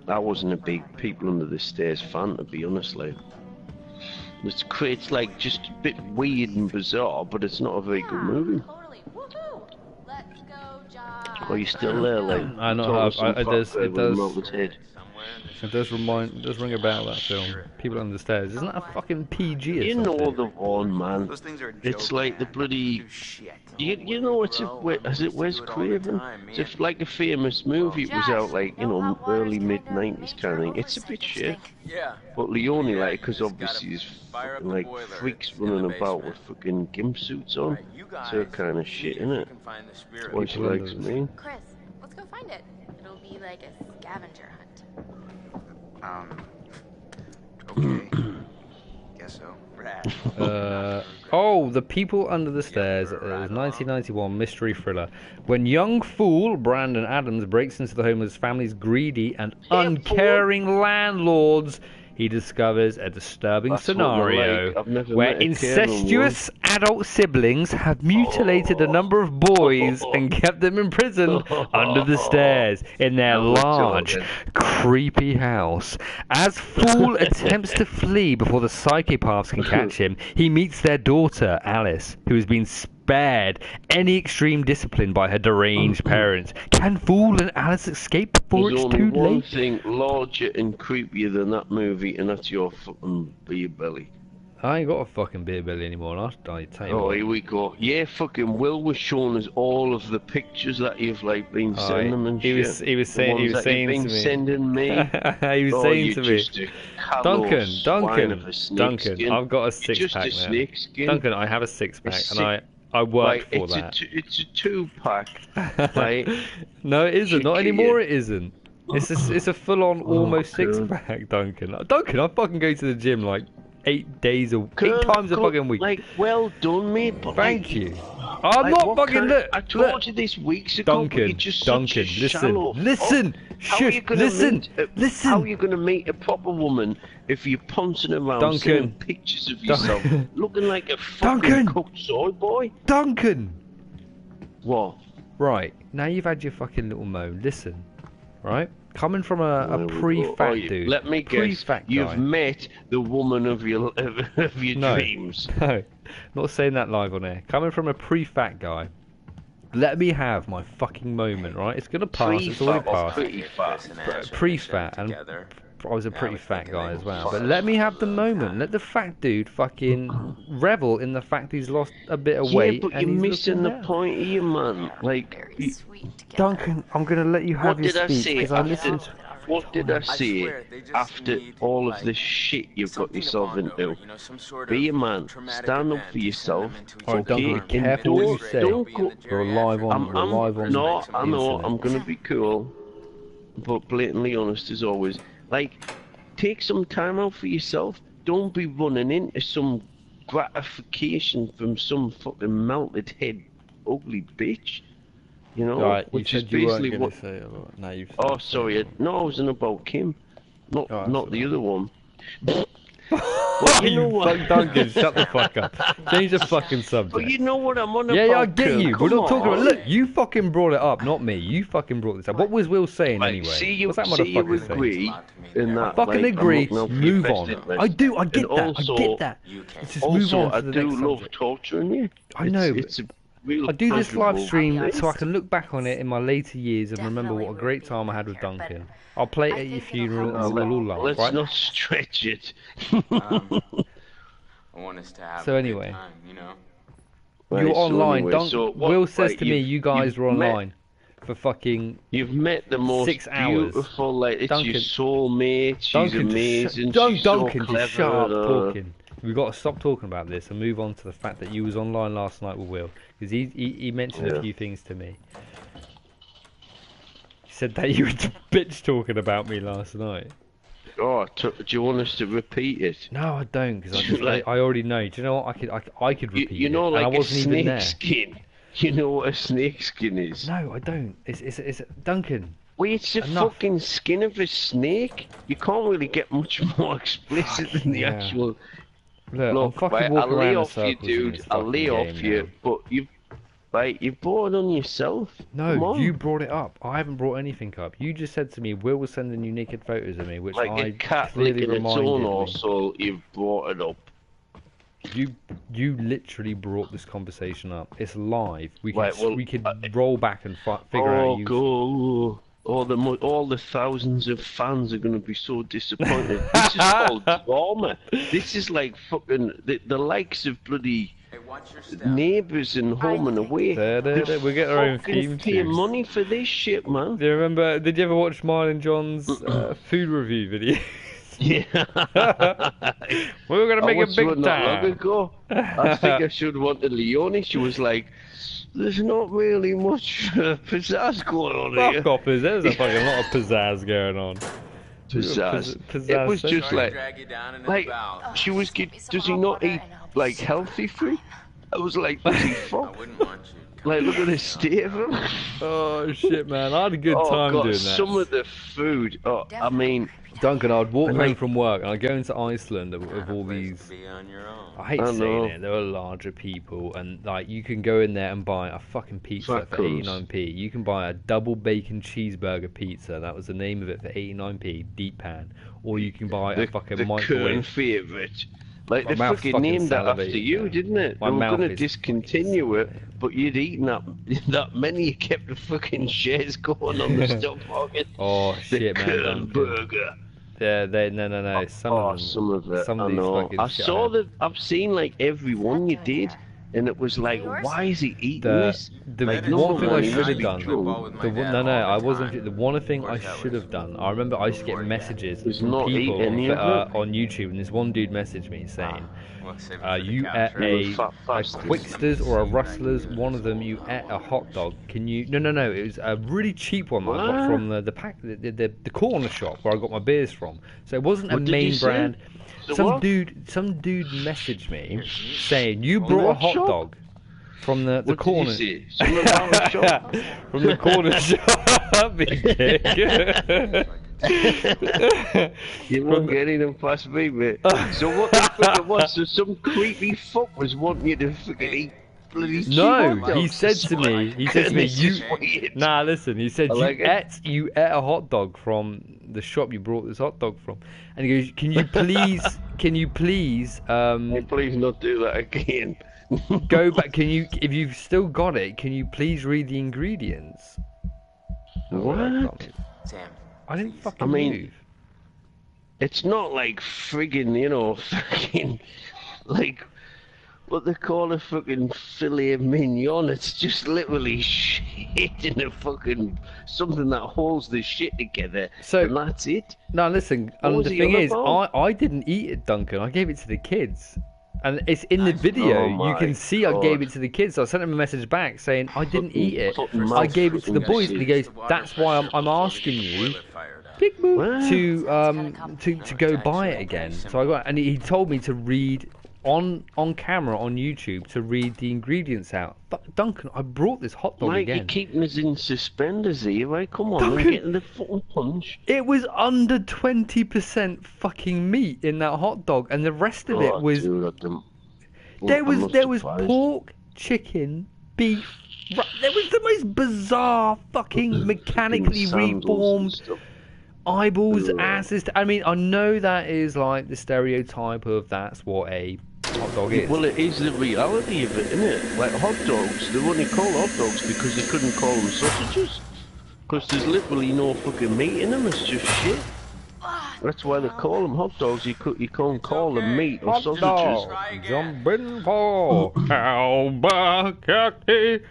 Speaker 4: I wasn't a big People Under the Stairs fan, to be honest. Like, it's like just a bit weird and bizarre, but it's not a very good movie.
Speaker 2: Totally. Woohoo! Let's go, Josh.
Speaker 4: Are you still there? Like,
Speaker 1: I know.
Speaker 4: talking to some
Speaker 1: It does.
Speaker 4: fat guy
Speaker 1: It
Speaker 4: with a
Speaker 1: does.
Speaker 4: melted head.
Speaker 1: It does ring a bell, that film. People Under the Stairs. Isn't that a fucking PG or
Speaker 4: You
Speaker 1: something?
Speaker 4: know the one, man.
Speaker 3: Those things are a joke,
Speaker 4: It's like the
Speaker 3: man.
Speaker 4: bloody.
Speaker 3: Do shit.
Speaker 4: You know it's is it Wes Craven? It's like a famous movie. It was out like early mid '90s kind of thing. It's a bit shit,
Speaker 3: Yeah.
Speaker 4: but Leone
Speaker 3: Yeah,
Speaker 4: like
Speaker 3: you
Speaker 4: because
Speaker 3: just
Speaker 4: obviously
Speaker 3: gotta
Speaker 4: he's
Speaker 3: fire up
Speaker 4: fucking
Speaker 3: the
Speaker 4: like
Speaker 3: boiler.
Speaker 4: freaks
Speaker 3: It's in the
Speaker 4: running about
Speaker 3: basement.
Speaker 4: with fucking gimp suits on.
Speaker 3: Alright, you guys
Speaker 4: So kind of shit,
Speaker 3: see if
Speaker 4: innit?
Speaker 3: you can find the spirit.
Speaker 4: Why she
Speaker 1: People
Speaker 4: likes
Speaker 1: under
Speaker 4: me.
Speaker 2: Chris, let's go find it. It'll be like a scavenger hunt.
Speaker 3: Okay. Guess so. Rad.
Speaker 1: The People Under the Stairs. It was 1991 mystery thriller. When young fool Brandon Adams breaks into the home of his family's greedy and uncaring landlords, he discovers a disturbing
Speaker 4: That's what they're
Speaker 1: scenario
Speaker 4: like. I've never
Speaker 1: where
Speaker 4: met a
Speaker 1: incestuous adult siblings have mutilated a number of boys and kept them in prison under the stairs in their
Speaker 4: No,
Speaker 1: large,
Speaker 4: Jordan.
Speaker 1: creepy house. As Fool attempts to flee before the psychopaths can catch him, he meets their daughter, Alice, who has been spared any extreme discipline by her deranged parents. Can Fool and Alice escape before
Speaker 4: There's
Speaker 1: it's
Speaker 4: only
Speaker 1: too
Speaker 4: one
Speaker 1: late?
Speaker 4: thing larger and creepier than that movie, and that's your fucking beer belly.
Speaker 1: I ain't got a fucking beer belly anymore, I'll tell you
Speaker 4: Oh,
Speaker 1: what.
Speaker 4: here we go. Yeah, fucking Will was showing us all of the pictures that you've like been sending him and
Speaker 1: he
Speaker 4: shit.
Speaker 1: was
Speaker 4: The
Speaker 1: saying
Speaker 4: ones that you've been
Speaker 1: to me.
Speaker 4: sending me.
Speaker 1: He was
Speaker 4: Oh,
Speaker 1: saying
Speaker 4: you're
Speaker 1: to me,
Speaker 4: just a callow swine of a snake
Speaker 1: Duncan,
Speaker 4: skin.
Speaker 1: I've got a
Speaker 4: You're
Speaker 1: six
Speaker 4: just
Speaker 1: pack
Speaker 4: a
Speaker 1: now.
Speaker 4: snake skin.
Speaker 1: Duncan, I have a six pack,
Speaker 4: A
Speaker 1: and I worked
Speaker 4: Right,
Speaker 1: for that.
Speaker 4: it's a 2-pack. Right?
Speaker 1: No, it isn't. Not
Speaker 4: Shakir.
Speaker 1: anymore. It isn't. It's a full-on almost
Speaker 4: God.
Speaker 1: six-pack, Duncan. Duncan, I fucking go to the gym like 8 days a
Speaker 4: Good,
Speaker 1: 8 times a
Speaker 4: good,
Speaker 1: fucking week.
Speaker 4: Like, well done, mate. But
Speaker 1: Thank
Speaker 4: like,
Speaker 1: you. I'm
Speaker 4: like,
Speaker 1: not
Speaker 4: what
Speaker 1: fucking
Speaker 4: kind-
Speaker 1: look.
Speaker 4: I told you this weeks ago, but
Speaker 1: Duncan,
Speaker 4: you're just
Speaker 1: Duncan,
Speaker 4: such a
Speaker 1: listen,
Speaker 4: shallow
Speaker 1: listen,
Speaker 4: fuck. How are
Speaker 1: shush,
Speaker 4: you gonna
Speaker 1: listen,
Speaker 4: meet
Speaker 1: listen.
Speaker 4: How are you gonna meet a proper woman if you're pouncing around
Speaker 1: Duncan.
Speaker 4: sending pictures of yourself looking like a fucking
Speaker 1: Duncan.
Speaker 4: cooked soy boy?
Speaker 1: Duncan.
Speaker 4: What?
Speaker 1: Right, now you've had your fucking little moan. Listen, right? Coming from a
Speaker 4: There we go.
Speaker 1: pre-fat
Speaker 4: Oh, you-
Speaker 1: dude.
Speaker 4: Let me guess.
Speaker 1: Pre-fat
Speaker 4: You've
Speaker 1: guy.
Speaker 4: met the woman of your
Speaker 1: No.
Speaker 4: dreams.
Speaker 1: No, not saying that live on air. Coming from a pre-fat guy, let me have my fucking moment, right? It's gonna pass. It's already
Speaker 4: Pre-fat or
Speaker 1: passed.
Speaker 4: pretty fat?
Speaker 1: Pre-fat, and I was a pretty fat guy as well. But let me have the moment. Let the fat dude fucking revel in the fact he's lost a bit of weight.
Speaker 4: Yeah, but
Speaker 1: and
Speaker 4: you're
Speaker 1: he's
Speaker 4: missing the
Speaker 1: looking down.
Speaker 4: point here, man. Like,
Speaker 2: Very sweet together.
Speaker 1: Duncan, I'm gonna let you have
Speaker 4: what
Speaker 1: your
Speaker 4: did I
Speaker 1: speech
Speaker 4: say?
Speaker 1: because I listened.
Speaker 4: What did I say
Speaker 3: swear, they just
Speaker 4: after
Speaker 3: need,
Speaker 4: all of
Speaker 3: like,
Speaker 4: the shit you've got
Speaker 3: something to
Speaker 4: yourself
Speaker 3: bond
Speaker 4: into?
Speaker 3: over, you know, some sort
Speaker 4: Be
Speaker 3: of
Speaker 4: a man.
Speaker 3: traumatic
Speaker 4: Stand up
Speaker 3: event
Speaker 4: for
Speaker 3: to send
Speaker 4: yourself.
Speaker 3: them into each
Speaker 1: Alright,
Speaker 3: other's
Speaker 1: Duncan, be
Speaker 3: arms.
Speaker 1: careful
Speaker 3: And
Speaker 1: what you
Speaker 3: don't-
Speaker 1: say.
Speaker 3: don't be in the
Speaker 1: You're live
Speaker 3: geriatric
Speaker 1: on-
Speaker 3: ward.
Speaker 1: you're live on-
Speaker 4: No,
Speaker 3: Makes
Speaker 4: I know.
Speaker 1: internet.
Speaker 4: I'm gonna be cool, but blatantly honest as always. Like, take some time out for yourself. Don't be running into some gratification from some fucking melted head, ugly bitch. You know,
Speaker 1: Right, you
Speaker 4: which is
Speaker 1: said you weren't
Speaker 4: basically
Speaker 1: gonna
Speaker 4: what.
Speaker 1: say it. But now you've.
Speaker 4: Oh, sorry. No, I wasn't about Kim. Not
Speaker 1: Oh,
Speaker 4: not the other one. But you know what?
Speaker 1: Fuck Duncan, shut the fuck up. Change the fucking subject.
Speaker 4: But you know what I'm on about.
Speaker 1: Yeah, I get
Speaker 4: Kurt,
Speaker 1: you. We're
Speaker 4: come
Speaker 1: not talking about.
Speaker 4: on.
Speaker 1: Look, you fucking brought it up, not me. You fucking brought this up. What was Will saying
Speaker 4: Right,
Speaker 1: anyway?
Speaker 4: see you,
Speaker 1: What's that
Speaker 4: see you
Speaker 1: motherfucker saying?
Speaker 4: agree in that.
Speaker 1: Fucking
Speaker 4: like,
Speaker 1: agree.
Speaker 4: I'm looking
Speaker 1: Move
Speaker 4: for your
Speaker 1: on.
Speaker 4: best interest.
Speaker 1: I do. I get
Speaker 4: And
Speaker 1: that.
Speaker 4: also,
Speaker 1: I get that. Let's just move
Speaker 4: Also,
Speaker 1: on to
Speaker 4: I
Speaker 1: the
Speaker 4: do
Speaker 1: next
Speaker 4: love
Speaker 1: subject.
Speaker 4: torturing you.
Speaker 1: I know,
Speaker 4: It's a real
Speaker 1: I do this live
Speaker 4: pleasurable
Speaker 1: stream
Speaker 2: thing.
Speaker 1: so I can look back on it in my later years and remember
Speaker 2: Definitely
Speaker 1: what a
Speaker 2: would
Speaker 1: great
Speaker 2: be
Speaker 1: time I had with
Speaker 2: here, but
Speaker 1: Duncan. I'll play it
Speaker 2: I
Speaker 1: at your
Speaker 2: think it'll
Speaker 1: funeral
Speaker 2: help
Speaker 1: and
Speaker 2: us
Speaker 1: we'll all
Speaker 2: all.
Speaker 1: laugh,
Speaker 4: Let's
Speaker 1: right?
Speaker 4: not stretch it.
Speaker 3: I want us to have
Speaker 1: So
Speaker 3: a
Speaker 1: anyway.
Speaker 3: good time, you know?
Speaker 1: You're
Speaker 4: Right, so
Speaker 1: online.
Speaker 4: anyway,
Speaker 1: Dunk,
Speaker 4: so what-
Speaker 1: Will says
Speaker 4: right,
Speaker 1: to me,
Speaker 4: you've-
Speaker 1: you guys
Speaker 4: you've
Speaker 1: were
Speaker 4: met-
Speaker 1: online for fucking
Speaker 4: You've met the most
Speaker 1: 6 hours.
Speaker 4: beautiful, like, it's
Speaker 1: Duncan-
Speaker 4: your soulmate, she's
Speaker 1: Duncan.
Speaker 4: amazing,
Speaker 1: Duncan,
Speaker 4: she's so
Speaker 1: Duncan,
Speaker 4: clever.
Speaker 1: just shut up talking. We've got to stop talking about this and move on to the fact that you was online last night with Will, because he mentioned a
Speaker 4: Yeah.
Speaker 1: few things to me. He said that you were bitch talking about me last night.
Speaker 4: Oh, do you want us to repeat it?
Speaker 1: No, I don't, because
Speaker 4: Like-
Speaker 1: I already know. Do you know what? I could repeat
Speaker 4: You know,
Speaker 1: it,
Speaker 4: like
Speaker 1: and I
Speaker 4: a
Speaker 1: wasn't even
Speaker 4: snake
Speaker 1: there.
Speaker 4: skin. You know what a snake skin is?
Speaker 1: No, I don't. It's Duncan.
Speaker 4: Well, it's the
Speaker 1: Enough.
Speaker 4: fucking skin of a snake. You can't really get much more explicit than the
Speaker 1: Yeah.
Speaker 4: actual.
Speaker 1: Look, I'm
Speaker 4: Look,
Speaker 1: fucking
Speaker 4: right,
Speaker 1: walking
Speaker 4: I'll lay
Speaker 1: around in
Speaker 4: off you,
Speaker 1: circles in
Speaker 4: dude.
Speaker 1: this
Speaker 4: I'll
Speaker 1: fucking
Speaker 4: lay off
Speaker 1: game
Speaker 4: you,
Speaker 1: now.
Speaker 4: but you brought it on yourself. Come
Speaker 1: No,
Speaker 4: on.
Speaker 1: you brought it up. I haven't brought anything up. You just said to me, Will was sending you naked photos of me, which
Speaker 4: Like
Speaker 1: I
Speaker 4: a cat
Speaker 1: clearly
Speaker 4: licking its
Speaker 1: reminded
Speaker 4: own
Speaker 1: me.
Speaker 4: arsehole, you've brought it up.
Speaker 1: You literally brought this conversation up. It's live. We could
Speaker 4: Right, well,
Speaker 1: we could roll back and figure out.
Speaker 4: Oh,
Speaker 1: You...
Speaker 4: go! All the thousands of fans are going to be so disappointed. This is called drama. This is like fucking the likes of bloody
Speaker 3: Hey, watch your step.
Speaker 4: Neighbours and Home and Away.
Speaker 1: We get our own
Speaker 4: Fucking
Speaker 1: theme
Speaker 4: pay
Speaker 1: tune.
Speaker 4: money for this shit, man.
Speaker 1: Do you remember? Did you ever watch mine and John's food review video?
Speaker 4: Yeah.
Speaker 1: We were gonna
Speaker 4: I
Speaker 1: make a
Speaker 4: watched
Speaker 1: big
Speaker 4: one not long
Speaker 1: time.
Speaker 4: ago. I think I should want to Leonie. She was like, "There's not really much pizzazz going on here."
Speaker 1: Fuck off! There's a fucking lot of pizzazz going on.
Speaker 4: Pizzazz.
Speaker 1: Pizzazz
Speaker 4: It was
Speaker 1: session.
Speaker 4: just like,
Speaker 3: Drag you down in the
Speaker 4: like
Speaker 3: bow.
Speaker 4: she was.
Speaker 2: Just give me some
Speaker 4: Does he
Speaker 2: hot
Speaker 4: not
Speaker 2: water
Speaker 4: eat
Speaker 2: and I'll be
Speaker 4: like
Speaker 2: so
Speaker 4: healthy food?
Speaker 2: fine.
Speaker 4: I was like, does he
Speaker 3: I
Speaker 4: fuck?
Speaker 3: wouldn't want you.
Speaker 4: Like, look at the state of him.
Speaker 1: Oh shit, man! I had a good
Speaker 4: Oh
Speaker 1: time
Speaker 4: god,
Speaker 1: doing that.
Speaker 4: some of the food. Oh, I mean,
Speaker 1: Duncan, I'd walk
Speaker 4: And
Speaker 1: home
Speaker 4: like-
Speaker 1: from work and I'd go into Iceland with all
Speaker 3: Place
Speaker 1: these.
Speaker 3: to be on your own.
Speaker 1: I hate
Speaker 4: I
Speaker 1: saying
Speaker 4: know.
Speaker 1: it. There are larger people, and like you can go in there and buy a fucking pizza for
Speaker 4: Fuckers.
Speaker 1: 89p. You can buy a double bacon cheeseburger pizza. That was the name of it for 89p, deep pan. Or you can buy a
Speaker 4: the
Speaker 1: fucking
Speaker 4: current
Speaker 1: microwave.
Speaker 4: favourite. Like,
Speaker 1: My
Speaker 4: they
Speaker 1: mouth's
Speaker 4: fucking
Speaker 1: fucking
Speaker 4: named that after
Speaker 1: salivating
Speaker 4: you,
Speaker 1: now.
Speaker 4: didn't it?
Speaker 1: My
Speaker 4: They were
Speaker 1: mouth
Speaker 4: going to
Speaker 1: is
Speaker 4: discontinue it, but you'd eaten that many, you kept the fucking shares going on the stock market.
Speaker 1: Oh
Speaker 4: The
Speaker 1: shit, man!
Speaker 4: Kern
Speaker 1: Duncan.
Speaker 4: burger.
Speaker 1: Yeah, no. Some
Speaker 4: Oh,
Speaker 1: of them.
Speaker 4: some of it.
Speaker 1: Some
Speaker 4: I
Speaker 1: of these
Speaker 4: know.
Speaker 1: fucking
Speaker 4: I
Speaker 1: shit
Speaker 4: saw
Speaker 1: had.
Speaker 4: that. I've seen like every one you did, and it was like,
Speaker 2: Yours?
Speaker 4: why is he eating
Speaker 1: The
Speaker 4: this? Like,
Speaker 1: one
Speaker 4: number
Speaker 1: thing I
Speaker 4: one,
Speaker 1: should have
Speaker 4: he's
Speaker 1: done.
Speaker 4: drunk.
Speaker 1: I wasn't. The one thing I should have done. I remember I used to get messages
Speaker 4: Does
Speaker 1: from
Speaker 4: not eat
Speaker 1: people
Speaker 4: any of it?
Speaker 1: on YouTube, and this one dude messaged me saying,
Speaker 3: Well, save it for the
Speaker 1: "You
Speaker 3: couch,
Speaker 1: ate
Speaker 3: right?
Speaker 4: Fat
Speaker 1: a
Speaker 4: bastards.
Speaker 1: Quicksters or a Rustlers. One of them, you ate a hot dog. Can you? No. It was a really cheap one that I got
Speaker 4: What?
Speaker 1: from the corner shop where I got my beers from. So it wasn't a
Speaker 4: What did you
Speaker 1: main
Speaker 4: say?
Speaker 1: brand.
Speaker 4: The
Speaker 1: Some
Speaker 4: what?
Speaker 1: dude messaged me saying you
Speaker 4: On
Speaker 1: brought a
Speaker 4: what
Speaker 1: hot
Speaker 4: shop?
Speaker 1: dog from the
Speaker 4: What
Speaker 1: corner.
Speaker 4: did you say? Something about a shop?
Speaker 1: From the corner shop, big dick.
Speaker 4: You won't get any of them past me, mate. So what the fuck it was? So some creepy fuck was wanting you to fucking eat bloody cheap
Speaker 1: No,
Speaker 4: hot
Speaker 1: he
Speaker 4: dogs.
Speaker 1: said to me,
Speaker 4: This
Speaker 1: you.
Speaker 4: is weird.
Speaker 1: Nah, listen. He said
Speaker 4: I like it.
Speaker 1: you ate a hot dog from the shop you brought this hot dog from, and he goes, can you please,
Speaker 4: Hey, please not do that again.
Speaker 1: go back? Can you, if you've still got it, can you please read the ingredients?
Speaker 4: What?
Speaker 3: Sam.
Speaker 1: I didn't fucking
Speaker 4: I mean,
Speaker 1: move.
Speaker 4: It's not like friggin', you know, fucking, like, what they call a fucking filet mignon. It's just literally shit in a fucking, something that holds the shit together.
Speaker 1: So-
Speaker 4: and that's it.
Speaker 1: No, listen.
Speaker 4: What
Speaker 1: And
Speaker 4: was
Speaker 1: the
Speaker 4: he
Speaker 1: thing
Speaker 4: on
Speaker 1: is,
Speaker 4: about?
Speaker 1: I didn't eat it, Duncan. I gave it to the kids. And it's in the video.
Speaker 4: Oh
Speaker 1: You
Speaker 4: my
Speaker 1: can see I gave
Speaker 4: God.
Speaker 1: it to the kids. So I sent him a message back saying I didn't eat it.
Speaker 4: fucking
Speaker 1: I gave it to the
Speaker 4: mouth
Speaker 1: boys, and he goes, "That's why I'm asking you, big move,
Speaker 4: What?
Speaker 1: to go buy it again." So I got, and he told me to read on camera on YouTube to read the ingredients out. But Duncan, I brought this hot dog
Speaker 4: Mate,
Speaker 1: again.
Speaker 4: you're keeping us in suspenders here, right? Come on,
Speaker 1: Duncan,
Speaker 4: I'm getting the fucking punch.
Speaker 1: It was under 20% fucking meat in that hot dog, and the rest of it was
Speaker 4: Dude,
Speaker 1: there
Speaker 4: I'm not
Speaker 1: was
Speaker 4: surprised.
Speaker 1: pork, chicken, beef. There was the most bizarre fucking mechanically
Speaker 4: Sandals and
Speaker 1: reformed
Speaker 4: stuff.
Speaker 1: eyeballs,
Speaker 4: Ugh.
Speaker 1: asses. I mean, I know that is like the stereotype of that's what a hot dog is.
Speaker 4: Well, it is the reality of it, isn't it? Like hot dogs, they only call hot dogs because they couldn't call them sausages. Because there's literally no fucking meat in them, it's just shit. That's why they call them hot dogs. You can't call them meat or
Speaker 1: Hot
Speaker 4: sausages.
Speaker 1: dog, jumping for Albuquerque.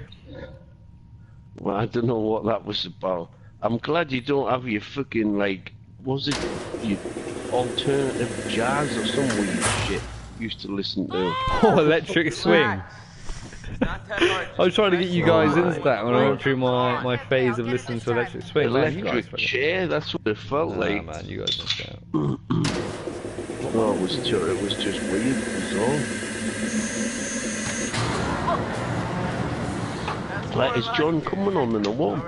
Speaker 4: Well, I don't know what that was about. I'm glad you don't have your fucking, like, was it your alternative jazz or some weird shit you used to listen to?
Speaker 1: Oh, Electric Swing. I was trying to get you guys into that when I went through my phase of listening to Electric Swing. Man, you guys
Speaker 4: Electric chair, that's what it felt
Speaker 1: Nah,
Speaker 4: like.
Speaker 1: man, you guys missed out.
Speaker 4: Oh, it was just weird, that's all. Like, is John coming on in a one?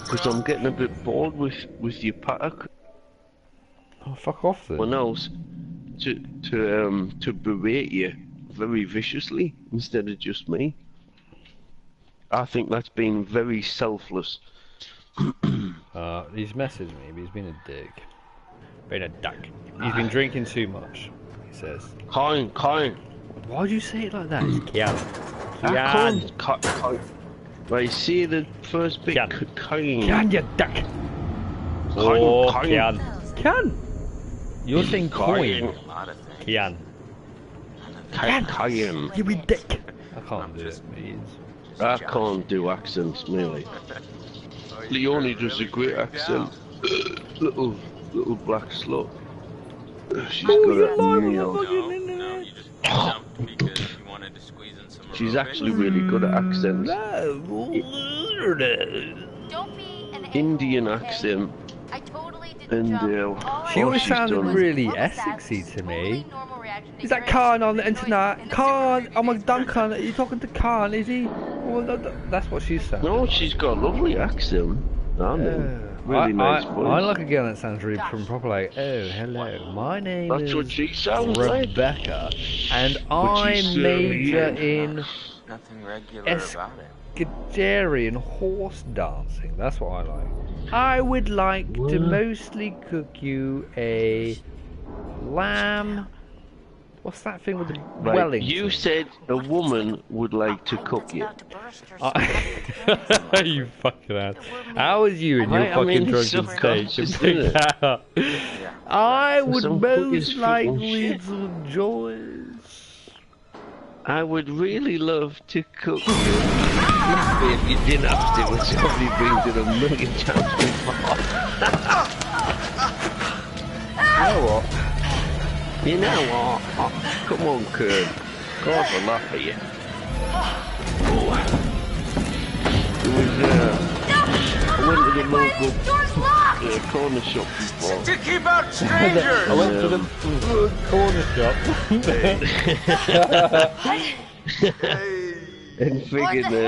Speaker 4: Because I'm getting a bit bored with your paddock.
Speaker 1: Oh, fuck off then.
Speaker 4: Someone else to berate you very viciously instead of just me. I think that's been very selfless.
Speaker 1: He's messaged me, but he's been a dick. Been a duck. He's been drinking too much, he says.
Speaker 4: Kind.
Speaker 1: Why'd you say it like that? It's Kian.
Speaker 4: I can't. Right, see the first bit?
Speaker 1: Kian.
Speaker 4: Kind,
Speaker 1: you duck. Oh,
Speaker 4: kind.
Speaker 1: Kian. Kian! You're saying coin. Kian.
Speaker 4: Kind.
Speaker 1: You be dick. I can't do it, please.
Speaker 4: I can't do accents, really. Leonie does a great accent. little black slut. She's got a nail.
Speaker 3: No, you just jumped because you wanted to squeeze in some
Speaker 4: She's
Speaker 3: aerobic.
Speaker 4: actually really good at accents.
Speaker 2: Don't be an
Speaker 4: Indian
Speaker 2: a-hole, okay?
Speaker 4: accent.
Speaker 2: I totally didn't
Speaker 4: And
Speaker 2: jump. All I
Speaker 1: She always
Speaker 4: she's
Speaker 1: sounded
Speaker 4: done.
Speaker 1: really
Speaker 2: was
Speaker 1: Essexy to
Speaker 2: totally
Speaker 1: me.
Speaker 2: normal reaction to
Speaker 1: Is that
Speaker 2: your
Speaker 1: Khan on the
Speaker 2: enjoying
Speaker 1: internet?
Speaker 2: in
Speaker 1: Khan! Oh my
Speaker 2: the
Speaker 1: Duncan, are you talking to Khan, is he? Well, that's what she said.
Speaker 4: No, she's got a lovely accent. Really nice voice.
Speaker 1: I like a girl that sounds really proper, like, oh, hello, my name
Speaker 4: That's
Speaker 1: is
Speaker 4: what she sounds like.
Speaker 1: Rebecca, and
Speaker 4: But
Speaker 1: I
Speaker 4: she certainly
Speaker 1: major
Speaker 4: is.
Speaker 1: in
Speaker 3: Nothing regular about it.
Speaker 1: Gajarian horse dancing. That's what I like. I would like to mostly cook you a lamb. What's that thing with the
Speaker 4: Right,
Speaker 1: Wellington?
Speaker 4: you said a woman would like to cook you.
Speaker 1: You fucking ass. How is you and your
Speaker 4: Right, I
Speaker 1: fucking
Speaker 4: mean, it's
Speaker 1: drunken stage to
Speaker 4: subconscious,
Speaker 1: pick
Speaker 4: isn't it?
Speaker 1: that up? I would
Speaker 4: Some fucking
Speaker 1: most
Speaker 4: shit.
Speaker 1: likely to joys.
Speaker 4: I would really love to cook you. If you didn't have to, it's probably been done a million times before.
Speaker 1: You know what?
Speaker 4: You know what? Oh, come on, Kurt. Go off and laugh at you. I went to the local corner shop before.
Speaker 3: To keep out strangers!
Speaker 1: I went to the corner shop.
Speaker 4: And figured they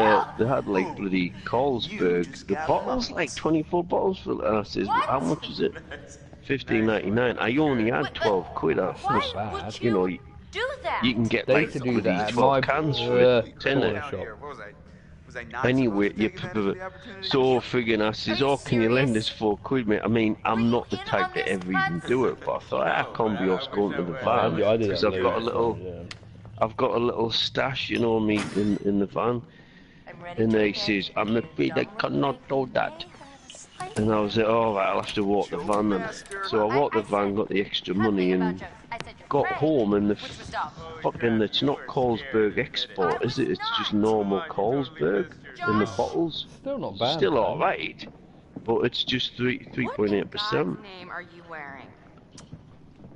Speaker 4: had like bloody Carlsberg. The bottles, like 24 bottles for. And I says, how much is it? $15.99. I only had 12 quid. I was,
Speaker 1: bad.
Speaker 4: you know,
Speaker 2: Do that.
Speaker 4: you can get
Speaker 1: They
Speaker 4: like
Speaker 1: used to do
Speaker 4: bloody
Speaker 1: that at
Speaker 4: 12
Speaker 1: my
Speaker 4: cans for a tenner.
Speaker 1: corner shop.
Speaker 4: Anyway, so figuring I says, oh, can you lend us 4 quid, mate? I mean, I'm not the type to ever even do it, but I thought, I can't be us going to the van,
Speaker 1: I did
Speaker 4: because
Speaker 1: that
Speaker 4: I've got a
Speaker 1: loads,
Speaker 4: little,
Speaker 1: yeah.
Speaker 4: I've got a little stash, you know, me in the van. And they says, I'm afraid I cannot do that. And I was like, oh, right, I'll have to walk the van then. So I walked the van, got the extra money, and got home, and the fucking, it's not Carlsberg Export, is it? It's just normal Carlsberg in the bottles.
Speaker 1: Still not bad.
Speaker 4: Still
Speaker 1: man.
Speaker 4: alright, but it's just 3.8%.
Speaker 2: name are you wearing?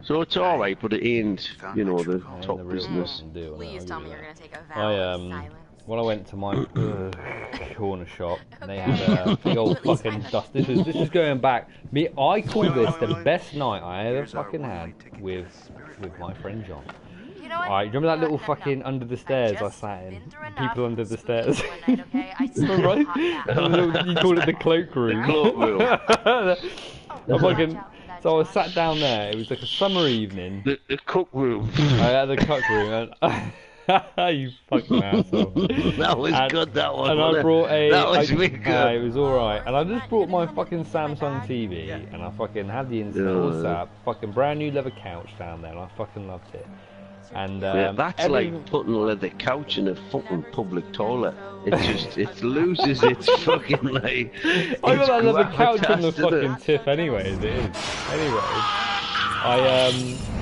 Speaker 4: So it's alright, but it ain't, you know, the
Speaker 1: Ain't
Speaker 4: top
Speaker 1: the real
Speaker 4: business.
Speaker 1: fucking deal, no,
Speaker 2: Please
Speaker 1: I'll
Speaker 2: tell
Speaker 1: give
Speaker 2: me
Speaker 1: you
Speaker 2: you're
Speaker 1: that.
Speaker 2: gonna take a vow of silence.
Speaker 1: When I went to my corner shop, they had a big old fucking dust. This is going back. I call this the best night I ever fucking had with my friend John.
Speaker 2: You know what?
Speaker 1: Alright, remember that
Speaker 2: No,
Speaker 1: little
Speaker 2: no,
Speaker 1: fucking
Speaker 2: no.
Speaker 1: under the
Speaker 2: I've
Speaker 1: stairs I
Speaker 2: just
Speaker 1: sat in?
Speaker 2: been through enough
Speaker 1: People under the
Speaker 2: spooking
Speaker 1: stairs.
Speaker 2: one night, okay? I still have a
Speaker 1: Right?
Speaker 2: hot bath.
Speaker 1: You call it the cloak room.
Speaker 4: The cloak room.
Speaker 1: I'm fucking,
Speaker 2: Watch out for that,
Speaker 1: so I was
Speaker 2: Josh.
Speaker 1: sat down there, it was like a summer evening.
Speaker 4: The cook room.
Speaker 1: I had the cook room and you fucking asshole.
Speaker 4: That was good, that one.
Speaker 1: And I
Speaker 4: wasn't it?
Speaker 1: brought a.
Speaker 4: That was
Speaker 1: I-
Speaker 4: really good.
Speaker 1: It was alright. And I just brought my fucking Samsung TV and I fucking had the internet all set up. Fucking brand new leather couch down there and I fucking loved it. And
Speaker 4: Yeah, that's like putting a leather couch in a fucking public toilet. It loses its fucking like.
Speaker 1: I got that leather
Speaker 4: its
Speaker 1: couch on the
Speaker 4: gravitas, doesn't
Speaker 1: fucking tip anyway, as it is. Anyway,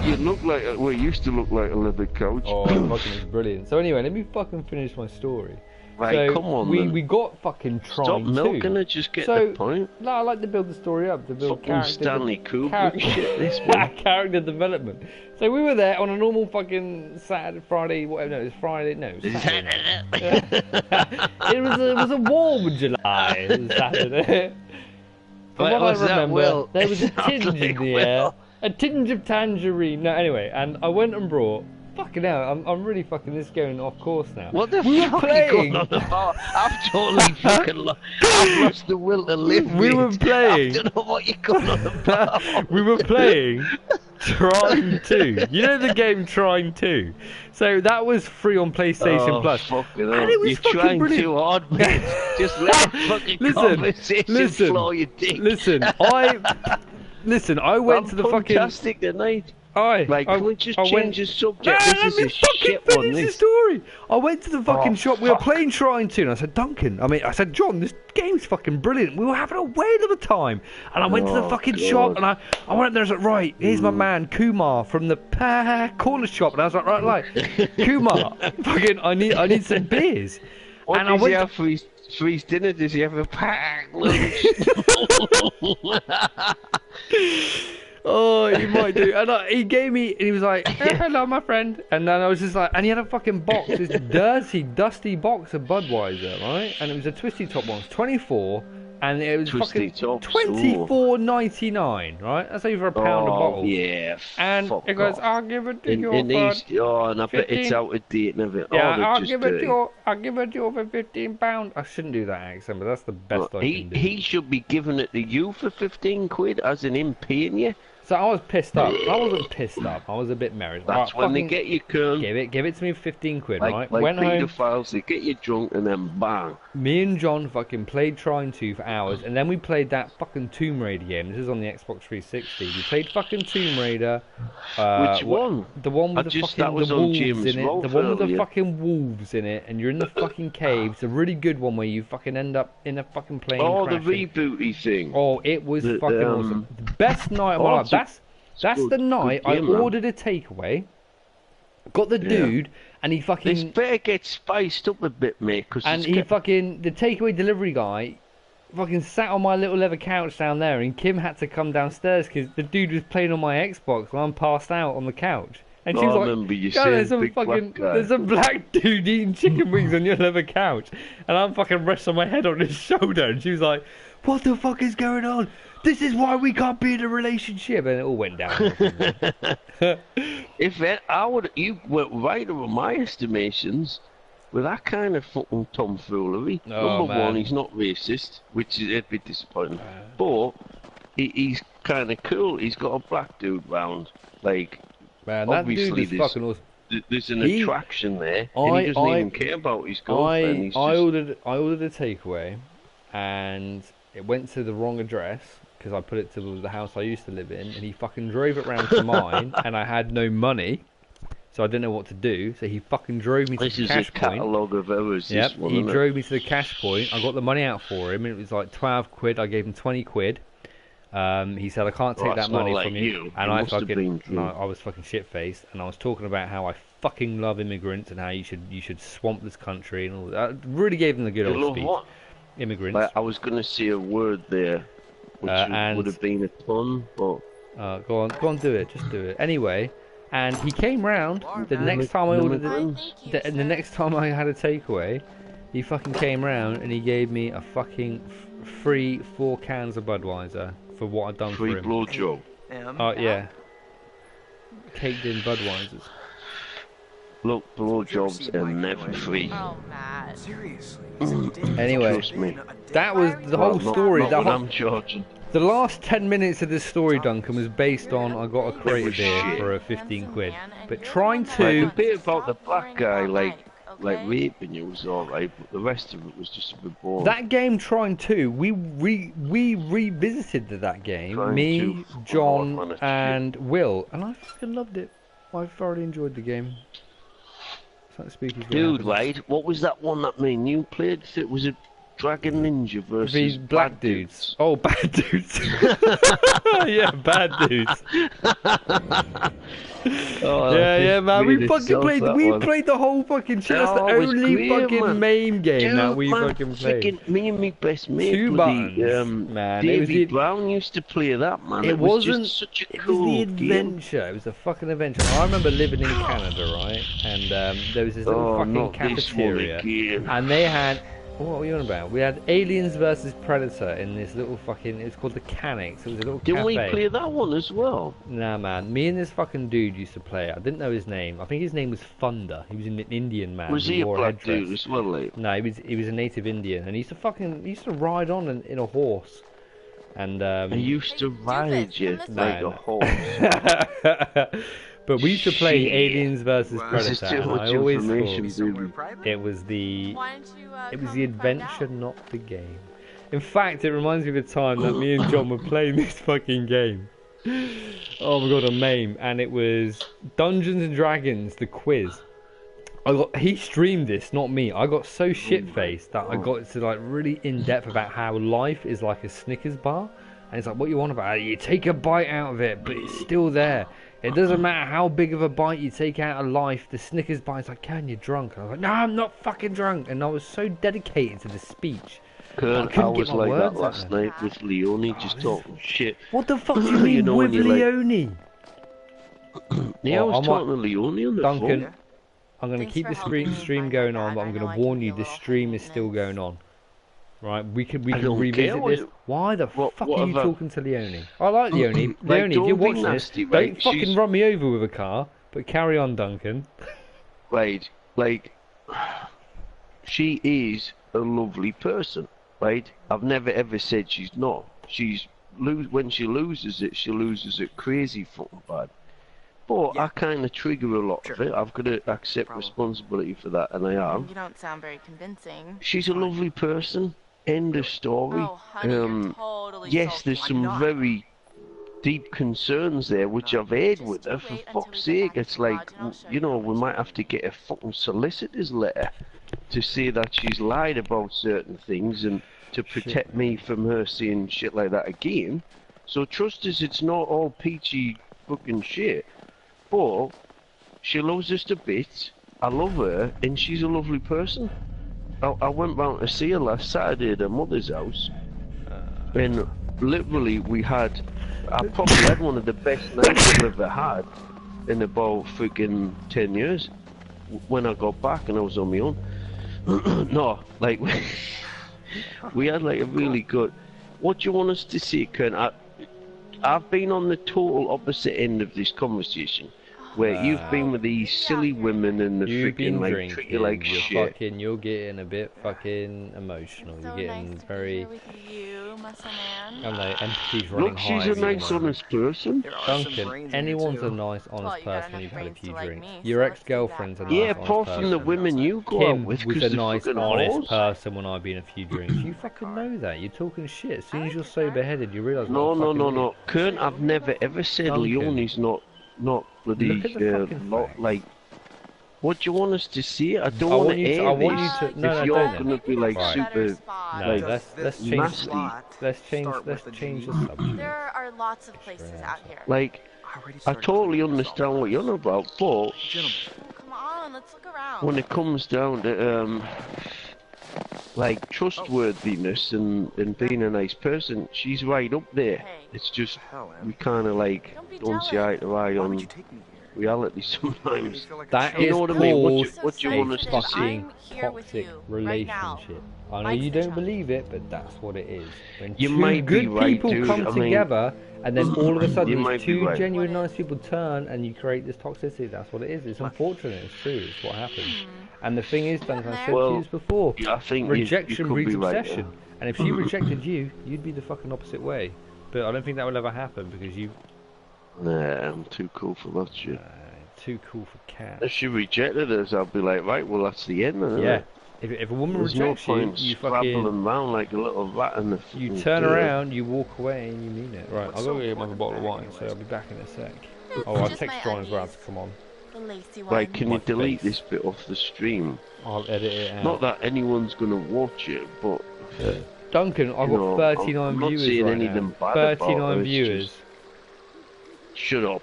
Speaker 4: You look like well, it used to look like a leather couch.
Speaker 1: oh, fucking it's brilliant. So anyway, let me fucking finish my story.
Speaker 4: Right,
Speaker 1: So
Speaker 4: come on,
Speaker 1: we
Speaker 4: then.
Speaker 1: got fucking trying
Speaker 4: Stop milking
Speaker 1: to.
Speaker 4: it, just get
Speaker 1: So,
Speaker 4: the point.
Speaker 1: No, I like to build the story up, to build
Speaker 4: Fucking
Speaker 1: character.
Speaker 4: Stanley Kubrick shit, this one.
Speaker 1: Character development. So we were there on a normal fucking Saturday, Friday, whatever. No, it was Friday. No, it was Saturday. it was a warm July. It was Saturday. From
Speaker 4: Right,
Speaker 1: what I
Speaker 4: was that
Speaker 1: remember,
Speaker 4: Will?
Speaker 1: there was a
Speaker 4: It sounds
Speaker 1: tinge in
Speaker 4: like
Speaker 1: the
Speaker 4: Will.
Speaker 1: air, a tinge of tangerine. No, anyway, and I went and brought. Fucking hell, I'm really fucking this going off course now.
Speaker 4: What the
Speaker 1: We were
Speaker 4: fuck are you
Speaker 1: playing.
Speaker 4: going on about? I've totally fucking I've lost the will to live.
Speaker 1: We were
Speaker 4: mate.
Speaker 1: playing.
Speaker 4: I don't know what you're going on about.
Speaker 1: We were playing Trine 2. You know the game Trine 2? So that was free on PlayStation Plus.
Speaker 4: Fucking
Speaker 1: And
Speaker 4: hell.
Speaker 1: it was
Speaker 4: You're
Speaker 1: fucking
Speaker 4: trying
Speaker 1: brilliant.
Speaker 4: too hard, mate. Just let the fucking conversation flow your dick.
Speaker 1: Listen, I went to the fucking.
Speaker 4: Fantastic tonight.
Speaker 1: Right,
Speaker 4: Like, can we just change the subject?
Speaker 1: No,
Speaker 4: This
Speaker 1: let
Speaker 4: is
Speaker 1: me
Speaker 4: a
Speaker 1: fucking
Speaker 4: shit one,
Speaker 1: finish the
Speaker 4: this.
Speaker 1: story. I went to the fucking
Speaker 4: Oh,
Speaker 1: shop. We were
Speaker 4: fuck.
Speaker 1: playing Shrine 2, and I said, Duncan. I said, John, this game's fucking brilliant. We were having a whale of a time. And I went to the
Speaker 4: Oh,
Speaker 1: fucking
Speaker 4: God.
Speaker 1: shop, and I went up there. And I was like, right, here's my man Kumar from the corner shop, and I was like, right, Kumar, fucking, I need some beers.
Speaker 4: What
Speaker 1: and I
Speaker 4: does
Speaker 1: went
Speaker 4: he
Speaker 1: to-
Speaker 4: have for his dinner? Does he have a packed lunch?
Speaker 1: Oh, he might do. And he gave me, and he was like, hello, my friend. And then I was just like, and he had a fucking box, this dirty, dusty box of Budweiser, right? And it was a twisty top one. It was 24, and it was
Speaker 4: Twisty
Speaker 1: fucking
Speaker 4: tops,
Speaker 1: 24.99, right? That's over a pound a bottle.
Speaker 4: Yeah,
Speaker 1: And
Speaker 4: fuck
Speaker 1: it goes,
Speaker 4: off.
Speaker 1: I'll give it to you
Speaker 4: In
Speaker 1: for...
Speaker 4: these, and I bet it's
Speaker 1: 15.
Speaker 4: out of date and everything.
Speaker 1: Yeah,
Speaker 4: they're
Speaker 1: I'll
Speaker 4: just
Speaker 1: give it to
Speaker 4: dirty.
Speaker 1: you. I'll give it to you for £15. I shouldn't do that accent, but that's the best I can do.
Speaker 4: He should be giving it to you for 15 quid, as in him paying you.
Speaker 1: So I was pissed up. I wasn't pissed up. I was a bit merry.
Speaker 4: That's
Speaker 1: Right,
Speaker 4: when they
Speaker 1: fucking
Speaker 4: get you, Kern.
Speaker 1: Give it to me 15 quid,
Speaker 4: Like,
Speaker 1: right?
Speaker 4: like
Speaker 1: Went home.
Speaker 4: paedophiles, they get you drunk and then bang.
Speaker 1: Me and John fucking played Trine 2 for hours, and then we played that fucking Tomb Raider game. This is on the Xbox 360. We played fucking Tomb Raider.
Speaker 4: Which one?
Speaker 1: The one with
Speaker 4: that was
Speaker 1: the
Speaker 4: on
Speaker 1: wolves
Speaker 4: James
Speaker 1: in it.
Speaker 4: Rolfe
Speaker 1: The one with the
Speaker 4: earlier.
Speaker 1: fucking wolves in it, and you're in the fucking caves. A really good one where you fucking end up in a fucking plane
Speaker 4: Oh,
Speaker 1: crashing.
Speaker 4: the rebooty thing.
Speaker 1: Oh, it was
Speaker 4: The-
Speaker 1: fucking
Speaker 4: the,
Speaker 1: awesome. The best night of my
Speaker 4: oh,
Speaker 1: life.
Speaker 4: it's a-
Speaker 1: That's
Speaker 4: good-
Speaker 1: the night
Speaker 4: good
Speaker 1: I
Speaker 4: game, man.
Speaker 1: ordered a takeaway. Got the dude, and he
Speaker 4: This
Speaker 1: fucking
Speaker 4: better get spiced up a bit, mate, because
Speaker 1: and he fucking the takeaway delivery guy fucking sat on my little leather couch down there, and Kim had to come downstairs because the dude was playing on my Xbox while I'm passed out on the couch. And she
Speaker 4: I
Speaker 1: was like,
Speaker 4: remember you
Speaker 1: "Yo,
Speaker 4: saying
Speaker 1: there's some
Speaker 4: big black
Speaker 1: fucking,
Speaker 4: guy."
Speaker 1: there's a black dude eating chicken wings on your leather couch," and I'm fucking resting my head on his shoulder, and she was like, "What the fuck is going on? This is why we can't be in a relationship," and it all went down.
Speaker 4: If it, you went right over my estimations with that kind of fucking tomfoolery.
Speaker 1: Oh,
Speaker 4: Number
Speaker 1: man.
Speaker 4: one, he's not racist, which is a bit disappointing. But he's kind of cool. He's got a black dude round. Like,
Speaker 1: Man, that dude
Speaker 4: obviously
Speaker 1: is
Speaker 4: there's,
Speaker 1: fucking awesome.
Speaker 4: there's an
Speaker 1: He-
Speaker 4: attraction there, and he doesn't even care about his girlfriend. He's
Speaker 1: I
Speaker 4: just,
Speaker 1: ordered a takeaway, and it went to the wrong address because I put it to the house I used to live in, and he fucking drove it round to mine, and I had no money, so I didn't know what to do. So he fucking drove me to
Speaker 4: this
Speaker 1: the
Speaker 4: is a
Speaker 1: cash point.
Speaker 4: catalogue of errors.
Speaker 1: Yep,
Speaker 4: This one,
Speaker 1: he
Speaker 4: isn't it?
Speaker 1: drove me to the cash point. I got the money out for him, and it was like 12 quid. I gave him 20 quid. He said, I can't take
Speaker 4: Well,
Speaker 1: that
Speaker 4: that's not
Speaker 1: money
Speaker 4: like
Speaker 1: from you.
Speaker 4: you.
Speaker 1: And
Speaker 4: It
Speaker 1: I
Speaker 4: must have been
Speaker 1: fucking,
Speaker 4: true.
Speaker 1: I was fucking shit-faced, and I was talking about how I fucking love immigrants and how you should swamp this country and all that. I really gave them the good
Speaker 4: You
Speaker 1: old
Speaker 4: love
Speaker 1: speech.
Speaker 4: what?
Speaker 1: Immigrants.
Speaker 4: Like, I was going to say a word there, which
Speaker 1: and-
Speaker 4: would have been a pun, but
Speaker 1: Go on, do it. Just do it. Anyway, and he came round the next time I ordered it. The next time I had a takeaway, he fucking came round and he gave me a fucking free 4 cans of Budweiser for what I'd done
Speaker 4: free
Speaker 1: for him.
Speaker 4: blowjob.
Speaker 1: Oh yeah, caked in Budweisers.
Speaker 4: Look, blowjobs are never free.
Speaker 2: Oh, Matt.
Speaker 3: Seriously.
Speaker 1: Anyway,
Speaker 4: Trust me.
Speaker 1: that was the whole
Speaker 4: Well,
Speaker 1: story.
Speaker 4: Not when I'm charging.
Speaker 1: The last 10 minutes of this story, Duncan, was based on I got a crate of beer
Speaker 4: shit.
Speaker 1: for 15 quid. But trying
Speaker 4: Like,
Speaker 1: to...
Speaker 4: the bit about the black guy, like raping you was alright, but the rest of it was just a bit boring.
Speaker 1: That game, Trying to, we revisited that game,
Speaker 4: Trying
Speaker 1: me,
Speaker 4: to,
Speaker 1: John,
Speaker 4: man, it's
Speaker 1: and Will, and I fucking loved it. I thoroughly enjoyed the game. It's like Spooky's
Speaker 4: Dude, right? What was that one that me and you played? It was a Dragon Ninja versus
Speaker 1: These black
Speaker 4: Bad
Speaker 1: dudes. Oh, bad dudes. Yeah, bad dudes.
Speaker 4: Oh,
Speaker 1: Yeah, man. We
Speaker 4: made
Speaker 1: fucking
Speaker 4: itself,
Speaker 1: played.
Speaker 4: that
Speaker 1: We
Speaker 4: one.
Speaker 1: played the whole fucking shit. That's
Speaker 4: Oh,
Speaker 1: the
Speaker 4: it was
Speaker 1: only
Speaker 4: great,
Speaker 1: fucking
Speaker 4: man.
Speaker 1: main game
Speaker 4: Dude,
Speaker 1: that we
Speaker 4: man,
Speaker 1: fucking played.
Speaker 4: freaking me and my best mate,
Speaker 1: Two
Speaker 4: bloody,
Speaker 1: buttons, man. It was
Speaker 4: Davey
Speaker 1: the-
Speaker 4: Brown used to play that, man.
Speaker 1: It
Speaker 4: was
Speaker 1: wasn't.
Speaker 4: just such a
Speaker 1: It was
Speaker 4: cool
Speaker 1: the
Speaker 4: game.
Speaker 1: adventure. It was a fucking adventure. I remember living in Canada, right? And there was this little
Speaker 4: Oh,
Speaker 1: fucking
Speaker 4: not this one
Speaker 1: cafeteria,
Speaker 4: again.
Speaker 1: and they had. What were you on about? We had Aliens versus Predator in this little fucking. It's called the Canics. It was a little
Speaker 4: Didn't we
Speaker 1: cafe.
Speaker 4: play that one as well?
Speaker 1: Nah, man. Me and this fucking dude used to play it. I didn't know his name. I think his name was Thunder. He was an Indian man.
Speaker 4: Was
Speaker 1: who
Speaker 4: he a
Speaker 1: wore
Speaker 4: black
Speaker 1: headdress.
Speaker 4: dude as well, like?
Speaker 1: No, he was a native Indian, and he used to ride on in a horse, and
Speaker 4: I used to ride you
Speaker 2: come this
Speaker 4: like
Speaker 1: way.
Speaker 4: a horse.
Speaker 1: But we used to play
Speaker 4: Shit.
Speaker 1: Aliens versus
Speaker 4: This is
Speaker 1: Predator,
Speaker 4: too
Speaker 1: and
Speaker 4: much
Speaker 1: I always
Speaker 4: information,
Speaker 1: thought
Speaker 4: baby.
Speaker 1: it was the
Speaker 2: Why don't you,
Speaker 1: it was
Speaker 2: come
Speaker 1: the
Speaker 2: and find
Speaker 1: adventure,
Speaker 2: out?
Speaker 1: not the game. In fact, it reminds me of the time that me and John were playing this fucking game. Oh my god, a meme, and it was Dungeons and Dragons, the quiz. He streamed this, not me. I got so shit-faced that I got to like really in depth about how life is like a Snickers bar, and it's like, what you want about it? You take a bite out of it, but it's still there. It doesn't matter how big of a bite you take out of life. The Snickers bar is like, "Can you drunk?" And I was like, "No, I'm not fucking drunk." And I was so dedicated to the speech.
Speaker 4: Kern, I
Speaker 1: couldn't get
Speaker 4: was
Speaker 1: my
Speaker 4: like that
Speaker 1: words out
Speaker 4: last
Speaker 1: there.
Speaker 4: night with Leone, just talking shit.
Speaker 1: What the fuck do you mean,
Speaker 4: know when
Speaker 1: with
Speaker 4: you like-
Speaker 1: Leone?
Speaker 4: Yeah, I
Speaker 1: Oh,
Speaker 4: was
Speaker 1: I might-
Speaker 4: talking to Leone on the
Speaker 1: Duncan,
Speaker 4: phone.
Speaker 1: I'm going to
Speaker 2: Thanks
Speaker 1: keep
Speaker 2: for
Speaker 1: the
Speaker 2: helping me
Speaker 1: stream
Speaker 2: find
Speaker 1: going
Speaker 2: my
Speaker 1: on,
Speaker 2: bag.
Speaker 1: but
Speaker 2: I
Speaker 1: I'm
Speaker 2: know
Speaker 1: going
Speaker 2: I
Speaker 1: to warn
Speaker 2: can be
Speaker 1: you,
Speaker 2: a
Speaker 1: the
Speaker 2: little
Speaker 1: stream is still
Speaker 2: maintenance.
Speaker 1: going on. Right, we can
Speaker 4: I don't
Speaker 1: revisit
Speaker 4: care
Speaker 1: this.
Speaker 4: what-
Speaker 1: Why the
Speaker 4: what
Speaker 1: fuck are you
Speaker 4: have I-
Speaker 1: talking to Leone? I like Leone.
Speaker 4: Like,
Speaker 1: Leone, if
Speaker 4: don't
Speaker 1: you're
Speaker 4: be
Speaker 1: watching
Speaker 4: nasty,
Speaker 1: this,
Speaker 4: right?
Speaker 1: don't fucking
Speaker 4: She's-
Speaker 1: run me over with a car, but carry on, Duncan.
Speaker 4: Right, like, she is a lovely person, right? I've never ever said she's not. When she loses it crazy fucking bad. But I kind of trigger a lot of it. I've got to accept responsibility for that, and I am.
Speaker 2: You don't sound very convincing.
Speaker 4: She's a lovely person. End of story.
Speaker 2: Oh, honey, you're totally
Speaker 4: Yes,
Speaker 2: sulky.
Speaker 4: there's some very deep concerns there, which I've aired
Speaker 2: Just
Speaker 4: with
Speaker 2: you
Speaker 4: her. For
Speaker 2: wait until
Speaker 4: fuck's
Speaker 2: we get
Speaker 4: sake,
Speaker 2: back to
Speaker 4: it's
Speaker 2: the
Speaker 4: like,
Speaker 2: lodge and I'll show
Speaker 4: you
Speaker 2: you
Speaker 4: know,
Speaker 2: how
Speaker 4: we
Speaker 2: to
Speaker 4: might
Speaker 2: do
Speaker 4: have to get a fucking solicitor's letter to say that she's lied about certain things and to protect me from her saying shit like that again. So trust us, it's not all peachy fucking shit. But she loves us to bits. I love her, and she's a lovely person. I went round to see her last Saturday at her mother's house, and literally I probably had one of the best nights I've ever had in about freaking 10 years. When I got back and I was on my own. No, like, we had like a really good... What do you want us to see, Kern? I've been on the total opposite end of this conversation, where you've been with these silly women and the
Speaker 1: You've been
Speaker 4: freaking like
Speaker 1: drinking,
Speaker 4: treat you like shit.
Speaker 1: you're getting a bit fucking emotional.
Speaker 2: So
Speaker 1: You're getting
Speaker 2: nice to
Speaker 1: very,
Speaker 2: be here with you, muscle man.
Speaker 1: I don't know, empathy's running
Speaker 4: Look,
Speaker 1: high.
Speaker 4: she's a
Speaker 1: at the
Speaker 4: nice,
Speaker 1: moment.
Speaker 4: honest person.
Speaker 3: There are some
Speaker 1: Duncan,
Speaker 3: brains in here,
Speaker 1: anyone's
Speaker 3: too.
Speaker 1: a nice,
Speaker 2: Well,
Speaker 1: honest
Speaker 2: you got
Speaker 1: person
Speaker 2: enough
Speaker 1: who's had a
Speaker 2: brains
Speaker 1: few
Speaker 2: to like
Speaker 1: drinks.
Speaker 2: me,
Speaker 1: Your
Speaker 2: so let's do
Speaker 1: ex-girlfriend's a
Speaker 2: that.
Speaker 1: nice,
Speaker 4: Yeah,
Speaker 1: honest
Speaker 4: apart from the
Speaker 1: person.
Speaker 4: women you go
Speaker 1: Kim
Speaker 4: out with,
Speaker 1: was
Speaker 4: because
Speaker 1: a
Speaker 4: they're
Speaker 1: nice,
Speaker 4: fucking
Speaker 1: honest
Speaker 4: whores.
Speaker 1: person when I've been a few drinks. You fucking know that. You're talking shit. As soon as you're sober-headed, you realise.
Speaker 4: No,
Speaker 1: what a
Speaker 4: no,
Speaker 1: fucking
Speaker 4: no,
Speaker 1: idiot.
Speaker 4: no. Kern, I've never ever said
Speaker 1: Duncan.
Speaker 4: Leonie's not bloody
Speaker 1: Look at the fucking facts.
Speaker 4: like. What do you want us to see? I don't
Speaker 1: I
Speaker 4: want
Speaker 1: want
Speaker 4: to
Speaker 1: you to-
Speaker 4: air
Speaker 1: I want
Speaker 4: this.
Speaker 1: you to- no,
Speaker 4: if
Speaker 1: no,
Speaker 4: you're
Speaker 1: don't then.
Speaker 4: gonna be like
Speaker 1: Right.
Speaker 4: super,
Speaker 1: No,
Speaker 4: like,
Speaker 1: let's change.
Speaker 4: nasty.
Speaker 1: Let's change the subject.
Speaker 2: There are lots of places out here.
Speaker 4: Like, I totally understand what you're on about, but
Speaker 2: Oh, come on, let's look around.
Speaker 4: when it comes down to like trustworthiness and being a nice person, she's right up there.
Speaker 2: Hey.
Speaker 4: It's just
Speaker 3: Hell, Em.
Speaker 4: we kind of like
Speaker 2: Don't be
Speaker 4: don't see
Speaker 2: jealous.
Speaker 4: eye to eye
Speaker 3: Why
Speaker 4: on
Speaker 3: would you take me here?
Speaker 4: reality
Speaker 3: You
Speaker 4: sometimes.
Speaker 3: feel like a
Speaker 1: That
Speaker 3: chump.
Speaker 1: is
Speaker 4: know what I mean?
Speaker 1: called
Speaker 4: What do you
Speaker 2: So
Speaker 4: want us to
Speaker 2: sensitive.
Speaker 4: see?
Speaker 1: fucking
Speaker 2: I'm here with
Speaker 1: toxic
Speaker 2: you right now.
Speaker 1: relationship. I know
Speaker 2: Bites
Speaker 1: you
Speaker 2: the
Speaker 1: don't
Speaker 2: chunk.
Speaker 1: believe it, but that's what it is. When
Speaker 4: You
Speaker 1: two
Speaker 4: might be
Speaker 1: good
Speaker 4: right,
Speaker 1: people
Speaker 4: dude.
Speaker 1: come
Speaker 4: I mean,
Speaker 1: together, and then all of a sudden
Speaker 4: you
Speaker 1: these
Speaker 4: might be
Speaker 1: two
Speaker 4: right.
Speaker 1: genuine nice people turn, and you create this toxicity. That's what it is. It's unfortunate. It's true. It's what happens. And the thing is, Duncan, I said to
Speaker 4: Well,
Speaker 1: you this before.
Speaker 4: I think you
Speaker 1: Rejection
Speaker 4: could
Speaker 1: breeds
Speaker 4: be right.
Speaker 1: obsession. And if she rejected you, you'd be the fucking opposite way. But I don't think that will ever happen because you
Speaker 4: Nah, I'm too cool for that shit.
Speaker 1: too cool for cats.
Speaker 4: If she rejected us, I'd be like, right, well, that's the end, isn't
Speaker 1: Yeah.
Speaker 4: it?
Speaker 1: If a woman
Speaker 4: There's no
Speaker 1: rejects you,
Speaker 4: point
Speaker 1: you
Speaker 4: scrabbling
Speaker 1: fucking
Speaker 4: around like a little rat in the
Speaker 1: you
Speaker 4: fucking
Speaker 1: turn
Speaker 4: dirt.
Speaker 1: around, you walk away, and you mean it. Right,
Speaker 3: What's
Speaker 1: I'll
Speaker 3: so
Speaker 1: go get
Speaker 3: important
Speaker 1: another bottle of
Speaker 3: about
Speaker 1: wine,
Speaker 3: it
Speaker 1: so
Speaker 3: anyways?
Speaker 1: I'll be back in a sec.
Speaker 2: It's
Speaker 1: Oh, I'll
Speaker 2: just
Speaker 1: text
Speaker 2: my
Speaker 1: John as well
Speaker 2: undies.
Speaker 1: to come on.
Speaker 2: The lacy
Speaker 4: Right,
Speaker 2: one.
Speaker 4: can
Speaker 1: My
Speaker 4: you delete
Speaker 1: face.
Speaker 4: this bit off the stream?
Speaker 1: I'll edit it out.
Speaker 4: Not that anyone's gonna watch it, but
Speaker 1: Duncan, I've
Speaker 4: you
Speaker 1: got
Speaker 4: know,
Speaker 1: 39
Speaker 4: I'm not
Speaker 1: viewers
Speaker 4: saying
Speaker 1: right
Speaker 4: anything
Speaker 1: now.
Speaker 4: bad about
Speaker 1: 39
Speaker 4: her, it's
Speaker 1: viewers.
Speaker 4: just- shut up.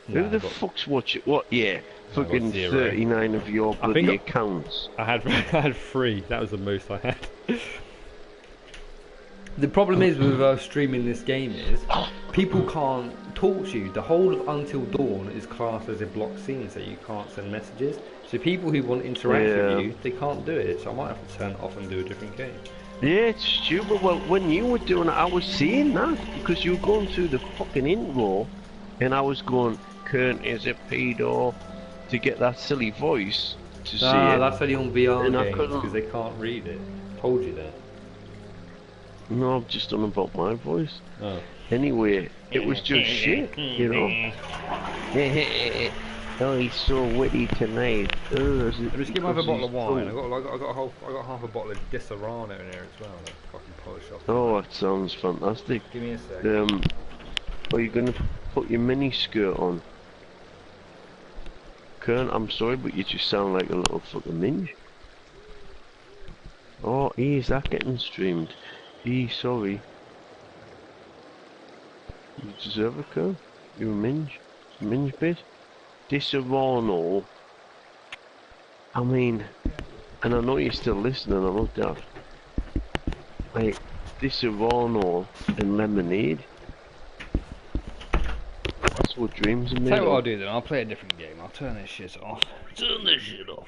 Speaker 1: Nah,
Speaker 4: Who the
Speaker 1: I got-
Speaker 4: fuck's watching? What? Yeah,
Speaker 1: I got
Speaker 4: fucking
Speaker 1: 0.
Speaker 4: 39 of your
Speaker 1: I think
Speaker 4: bloody
Speaker 1: I-
Speaker 4: accounts.
Speaker 1: I had I had 3. That was the most I had. The problem is with streaming this game is people can't talk to you. The whole of Until Dawn is classed as a blocked scene, so you can't send messages. So people who want to interact
Speaker 4: Yeah.
Speaker 1: with you, they can't do it. So I might have to turn it off and do a different game.
Speaker 4: Yeah, it's stupid. Well, when you were doing it, I was seeing that because you were going through the fucking intro, and I was going, "Kern is a pedo," to get that silly voice to see
Speaker 1: Ah,
Speaker 4: it.
Speaker 1: that's only on VR
Speaker 4: And I
Speaker 1: games
Speaker 4: couldn't-
Speaker 1: because they can't read it. Told you that.
Speaker 4: No, I've just done about my voice.
Speaker 1: Oh.
Speaker 4: Anyway, it was just shit, you know. Oh, he's so witty tonight. Oh, is it
Speaker 1: Just give me another
Speaker 4: because
Speaker 1: bottle of
Speaker 4: he's
Speaker 1: wine.
Speaker 4: drunk?
Speaker 1: I got half a bottle of Disaronno in here as well. That fucking polish off.
Speaker 4: Oh, that sounds fantastic.
Speaker 1: Give me a sec.
Speaker 4: Are you gonna put your mini skirt on? Kern, I'm sorry, but you just sound like a little fucking minge. Oh, is that getting streamed? Sorry. You deserve it, Kern. You're a minge. Minge bit. Disaronno. I mean, and I know you're still listening, I'm not daft. Like, Disaronno and lemonade. That's what dreams are made
Speaker 1: Tell you what I'll
Speaker 4: of.
Speaker 1: do then. I'll play a different game. I'll turn this shit off. Turn this shit off.